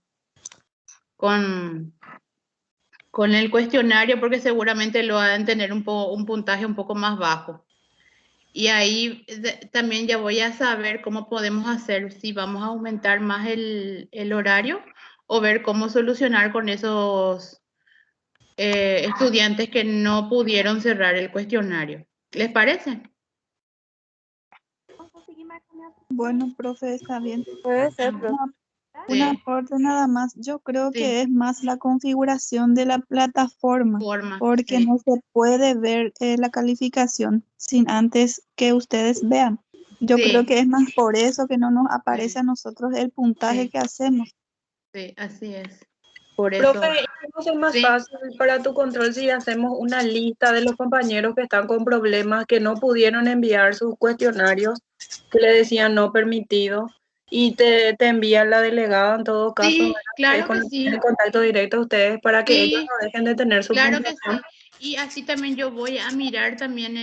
el cuestionario, porque seguramente lo van a tener un puntaje un poco más bajo. Y ahí también ya voy a saber cómo podemos hacer, si vamos a aumentar más el horario o ver cómo solucionar con esos estudiantes que no pudieron cerrar el cuestionario. ¿Les parece? Bueno, profe, está bien. Puede ser, profe. Un aporte nada más. Yo creo que es más la configuración de la plataforma, porque no se puede ver la calificación sin antes que ustedes vean. Yo creo que es más por eso que no nos aparece a nosotros el puntaje que hacemos. Sí, así es. Por eso. Profe, ¿cómo es más fácil para tu control si hacemos una lista de los compañeros que están con problemas, que no pudieron enviar sus cuestionarios, que le decían no permitido? Y te envía la delegada en todo caso. Sí, claro que sí. En contacto directo a ustedes para que ellos no dejen de tener su Claro que sí. Y así también yo voy a mirar también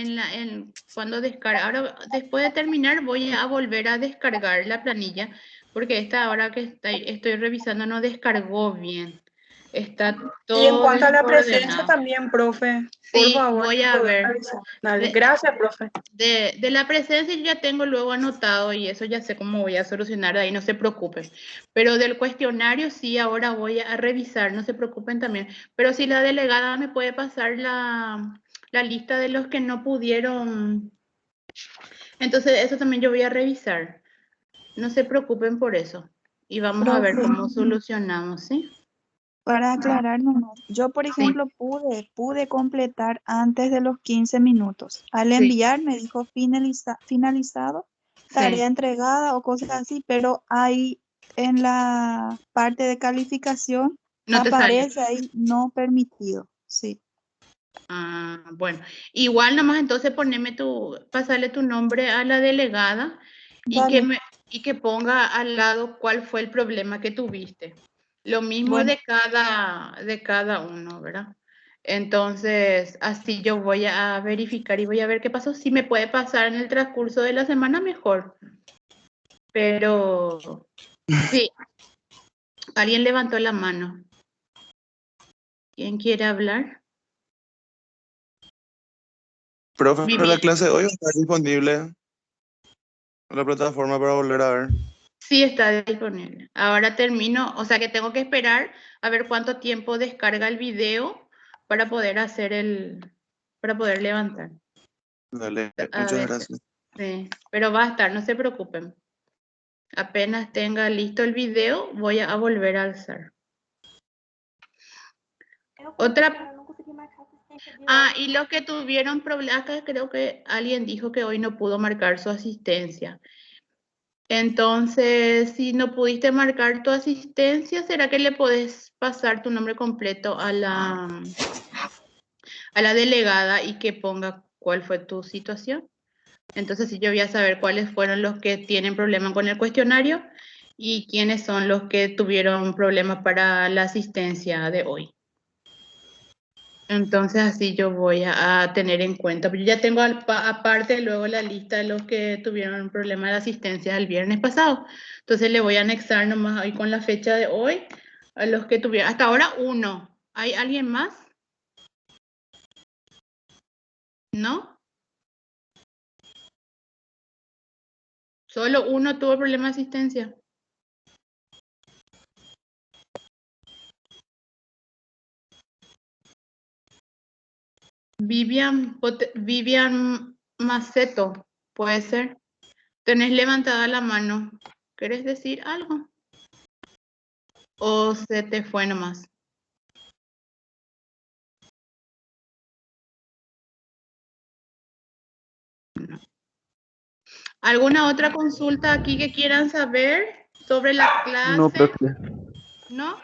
cuando descarga. Ahora, después de terminar, voy a volver a descargar la planilla, porque esta hora que estoy revisando no descargó bien. Está todo. Y en cuanto a la desordenado. presencia también, profe. Sí, por favor, voy a ver. Dale, gracias, profe. De la presencia ya tengo luego anotado y eso ya sé cómo voy a solucionar, de ahí no se preocupen. Pero del cuestionario sí, ahora voy a revisar, no se preocupen también. Pero si la delegada me puede pasar la lista de los que no pudieron, entonces eso también yo voy a revisar. No se preocupen por eso. Y vamos a ver cómo solucionamos, ¿sí? Para aclarar nomás, yo por ejemplo pude completar antes de los 15 minutos. Al enviar me dijo finalizado, tarea entregada o cosas así, pero ahí en la parte de calificación No te aparece sale. ahí no permitido, sí. Ah, bueno, igual nomás entonces pasarle tu nombre a la delegada y que ponga al lado cuál fue el problema que tuviste. Lo mismo de cada uno, ¿verdad? Entonces, así yo voy a verificar y voy a ver qué pasó. Si me puede pasar en el transcurso de la semana, mejor. Pero, sí. Alguien levantó la mano. ¿Quién quiere hablar? Profe, pero la clase de hoy está disponible en la plataforma para volver a ver. Sí, está disponible. Ahora termino, o sea que tengo que esperar a ver cuánto tiempo descarga el video para poder para poder levantar. Dale, muchas gracias. Sí, pero va a estar, no se preocupen. Apenas tenga listo el video, voy a volver a alzar. Y los que tuvieron problemas, acá creo que alguien dijo que hoy no pudo marcar su asistencia. Entonces, si no pudiste marcar tu asistencia, ¿será que le puedes pasar tu nombre completo a la delegada y que ponga cuál fue tu situación? Entonces, sí, yo voy a saber cuáles fueron los que tienen problemas con el cuestionario y quiénes son los que tuvieron problemas para la asistencia de hoy. Entonces, así yo voy a tener en cuenta. Yo ya tengo aparte luego la lista de los que tuvieron un problema de asistencia el viernes pasado. Entonces, le voy a anexar nomás hoy con la fecha de hoy a los que tuvieron. Hasta ahora 1. ¿Hay alguien más? ¿No? Solo 1 tuvo problema de asistencia. Vivian Maceto, puede ser. Tenés levantada la mano. ¿Querés decir algo? ¿O se te fue nomás? No. ¿Alguna otra consulta aquí que quieran saber sobre la clase? No, profe. ¿No?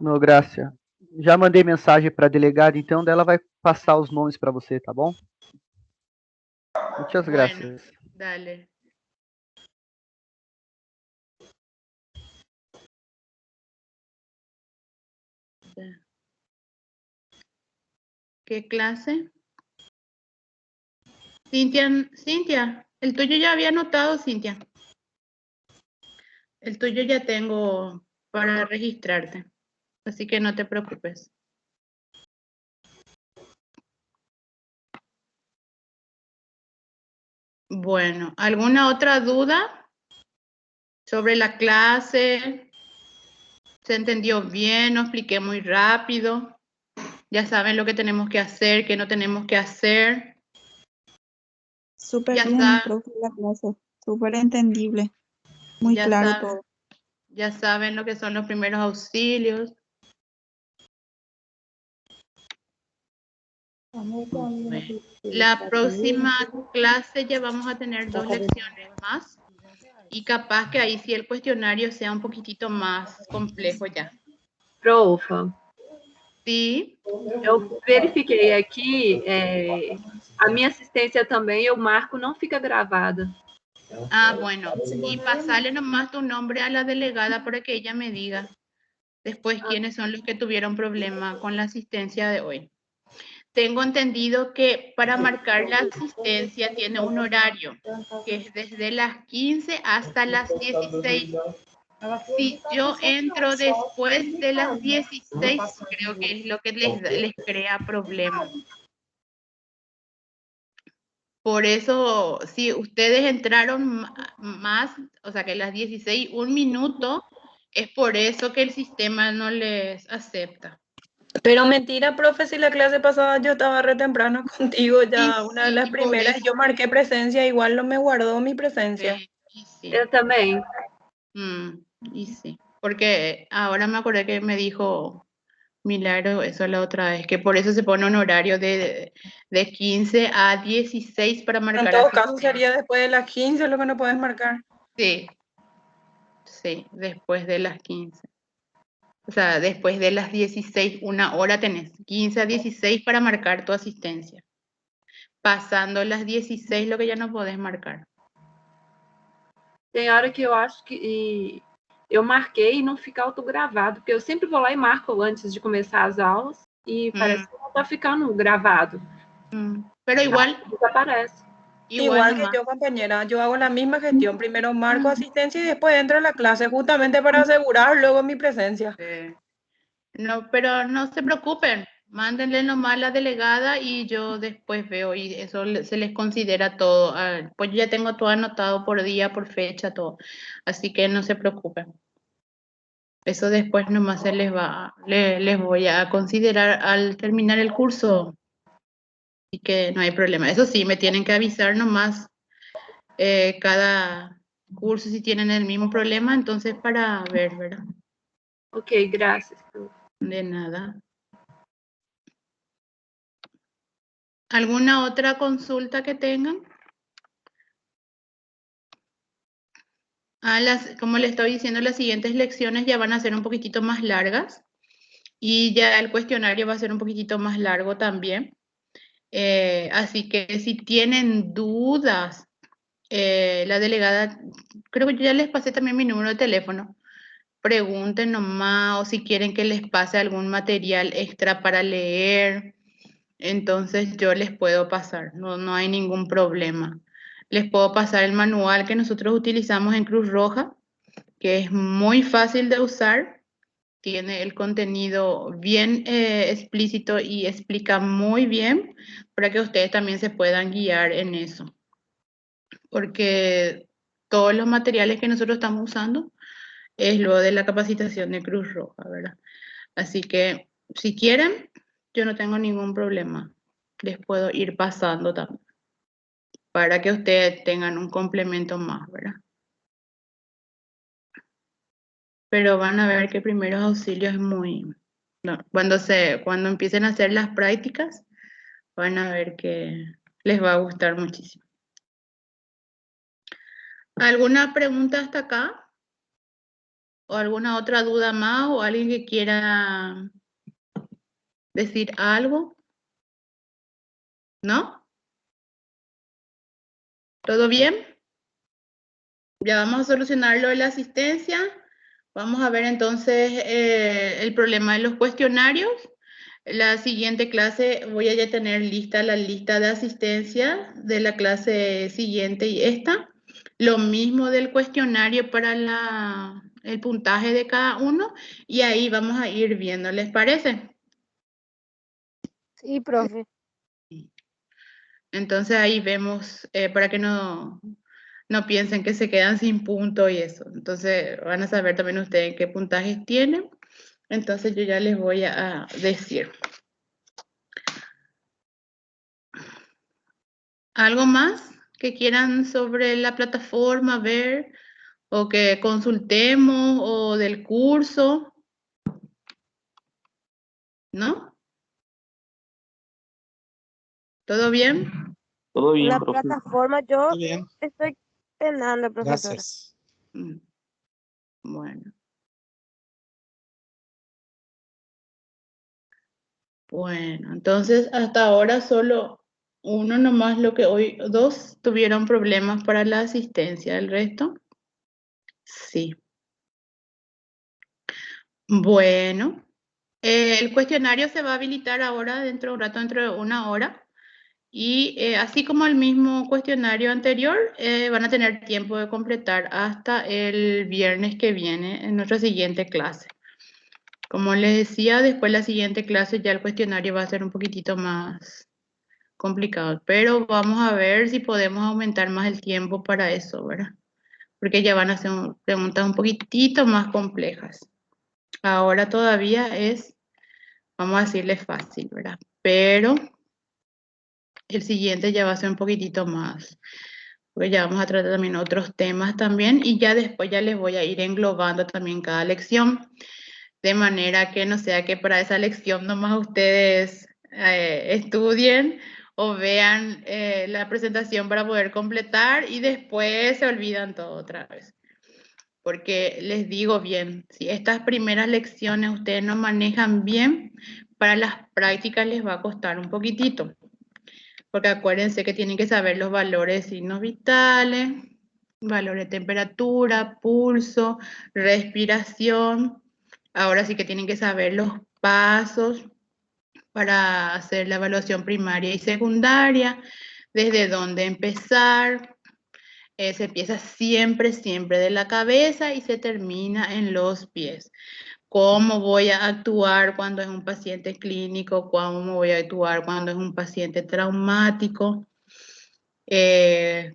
No, graças. Já mandei mensagem para a delegada, então ela vai passar os nomes para você, tá bom? Muchas gracias. Dale. ¿Qué clase? Cintia, el tuyo ya había anotado, Cintia. El tuyo ya tengo para registrarte, así que no te preocupes. Bueno, ¿alguna otra duda sobre la clase? ¿Se entendió bien? ¿No expliqué muy rápido? Ya saben lo que tenemos que hacer, qué no tenemos que hacer. Súper bien, profe, la clase. Súper entendible. Muy claro todo. Ya saben lo que son los primeros auxilios. La próxima clase ya vamos a tener 2 lecciones más. Y capaz que ahí sí el cuestionario sea un poquitito más complejo ya. Profa. Sim. Eu verifiquei aqui, a minha assistência também, eu marco, não fica gravada. Bueno. Y pasarle nomás tu nombre a la delegada para que ella me diga después quiénes son los que tuvieron problema con la asistencia de hoy. Tengo entendido que para marcar la asistencia tiene un horario, que es desde las 15 hasta las 16. Si yo entro después de las 16, creo que es lo que les crea problemas. Por eso, si ustedes entraron más, o sea que las 16, 1 minuto, es por eso que el sistema no les acepta. Pero mentira, profe, si la clase pasada yo estaba re temprano contigo, ya Sí, una de las primeras, yo marqué presencia, igual no me guardó mi presencia. Sí. Eu também. Y sí, porque ahora me acordé que me dijo Milagro eso la otra vez, que por eso se pone un horario de 15 a 16 para marcar. En todo caso sería después de las 15 lo que no puedes marcar. Sí, después de las 15. O sea, después de las 16, 1 hora tenés 15 a 16 para marcar tu asistencia. Pasando las 16, lo que ya no podés marcar. Tem hora que eu acho que eu marquei e não fica autogravado, porque eu sempre vou lá e marco antes de começar as aulas e parece que não está ficando gravado. Pero igual desaparece. Igual que yo, compañera, yo hago la misma gestión. Primero marco asistencia y después entro a la clase, justamente para asegurar luego mi presencia. No, pero no se preocupen, mándenle nomás a la delegada y yo después veo y eso se les considera todo. Pues ya tengo todo anotado por día, por fecha, todo. Así que no se preocupen. Eso después nomás se les voy a considerar al terminar el curso. Y que no hay problema. Eso sí, me tienen que avisar nomás cada curso si tienen el mismo problema, entonces para ver, ¿verdad? Ok, gracias. De nada. ¿Alguna otra consulta que tengan? Como les estoy diciendo, las siguientes lecciones ya van a ser un poquitito más largas y ya el cuestionario va a ser un poquitito más largo también. Así que si tienen dudas, la delegada, creo que ya les pasé también mi número de teléfono. Pregunten nomás o si quieren que les pase algún material extra para leer, entonces yo les puedo pasar, no hay ningún problema. Les puedo pasar el manual que nosotros utilizamos en Cruz Roja, que es muy fácil de usar, tiene el contenido bien explícito y explica muy bien para que ustedes también se puedan guiar en eso. Porque todos los materiales que nosotros estamos usando es lo de la capacitación de Cruz Roja, ¿verdad? Así que si quieren, yo no tengo ningún problema. Les puedo ir pasando también para que ustedes tengan un complemento más, ¿verdad? Pero van a ver que primeros auxilios es muy... No, cuando empiecen a hacer las prácticas, van a ver que les va a gustar muchísimo. ¿Alguna pregunta hasta acá? ¿O alguna otra duda más? ¿O alguien que quiera decir algo? ¿No? ¿Todo bien? Ya vamos a solucionar lo de la asistencia. Vamos a ver entonces el problema de los cuestionarios. La siguiente clase voy a ya tener lista la lista de asistencia de la clase siguiente y esta. Lo mismo del cuestionario para el puntaje de cada uno y ahí vamos a ir viendo, ¿les parece? Sí, profe. Entonces ahí vemos para que no piensen que se quedan sin punto y eso. Entonces van a saber también ustedes qué puntajes tienen. Entonces yo ya les voy a decir. ¿Algo más que quieran sobre la plataforma ver o que consultemos o del curso? ¿No? ¿Todo bien? Todo bien, La profe. plataforma yo estoy penando, profesora. Gracias. Bueno. Bueno, entonces hasta ahora solo uno nomás dos tuvieron problemas para la asistencia, ¿el resto? Sí. Bueno, el cuestionario se va a habilitar ahora dentro de un rato, dentro de 1 hora. Y así como el mismo cuestionario anterior, van a tener tiempo de completar hasta el viernes que viene en nuestra siguiente clase. Como les decía, después la siguiente clase ya el cuestionario va a ser un poquitito más complicado, pero vamos a ver si podemos aumentar más el tiempo para eso, ¿verdad? Porque ya van a ser preguntas un poquitito más complejas. Ahora todavía es, vamos a decirle fácil, ¿verdad? Pero el siguiente ya va a ser un poquitito más, porque ya vamos a tratar también otros temas también y ya después ya les voy a ir englobando también cada lección, de manera que no sea que para esa lección nomás ustedes estudien o vean la presentación para poder completar y después se olvidan todo otra vez. Porque les digo bien, si estas primeras lecciones ustedes no manejan bien, para las prácticas les va a costar un poquitito. Porque acuérdense que tienen que saber los valores de signos vitales, valores de temperatura, pulso, respiración. Ahora sí que tienen que saber los pasos para hacer la evaluación primaria y secundaria, desde dónde empezar. Se empieza siempre de la cabeza y se termina en los pies. ¿Cómo voy a actuar cuando es un paciente clínico? ¿Cómo voy a actuar cuando es un paciente traumático?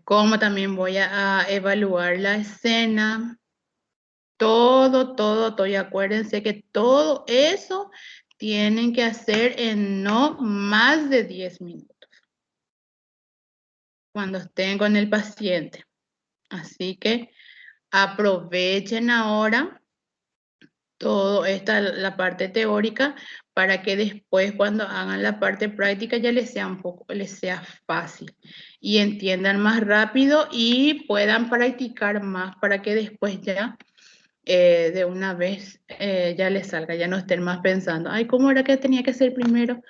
¿Cómo también voy a evaluar la escena? Todo. Y acuérdense que todo eso tienen que hacer en no más de 10 minutos. Cuando estén con el paciente. Así que aprovechen ahora todo la parte teórica para que después cuando hagan la parte práctica ya les sea fácil y entiendan más rápido y puedan practicar más para que después ya de una vez ya les salga, ya no estén más pensando, ay, ¿cómo era que tenía que hacer primero?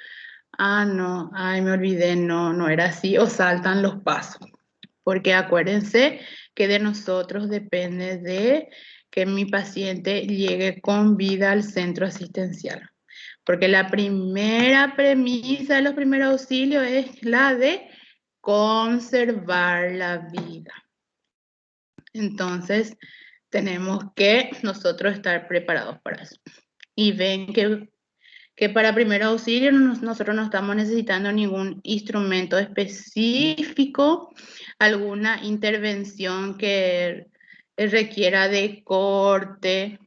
Ah, no, ay, me olvidé, no era así, o saltan los pasos. Porque acuérdense que de nosotros depende de que mi paciente llegue con vida al centro asistencial. Porque la primera premisa de los primeros auxilios es la de conservar la vida. Entonces, tenemos que nosotros estar preparados para eso. Y ven que para primer auxilio nosotros no estamos necesitando ningún instrumento específico, alguna intervención que requiera de corte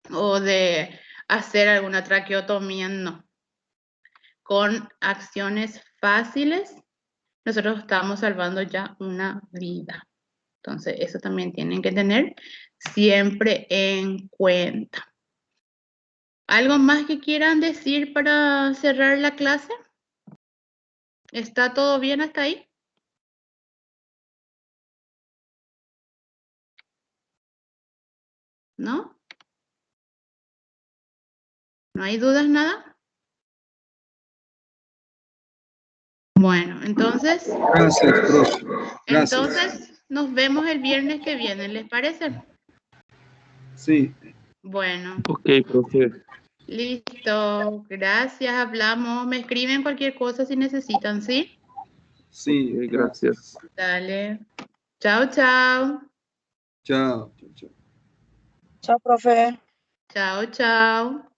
o de hacer alguna traqueotomía, no. Con acciones fáciles, nosotros estamos salvando ya una vida. Entonces, eso también tienen que tener siempre en cuenta. ¿Algo más que quieran decir para cerrar la clase? ¿Está todo bien hasta ahí? ¿No? ¿No hay dudas, nada? Bueno, entonces... Gracias, profe. Gracias. Entonces, nos vemos el viernes que viene, ¿les parece? Sí. Bueno. Ok, profe. Listo, gracias, hablamos. Me escriben cualquier cosa si necesitan, ¿sí? Sí, gracias. Dale. Chao, chao. Chao. Chao, profe. Chao, chao.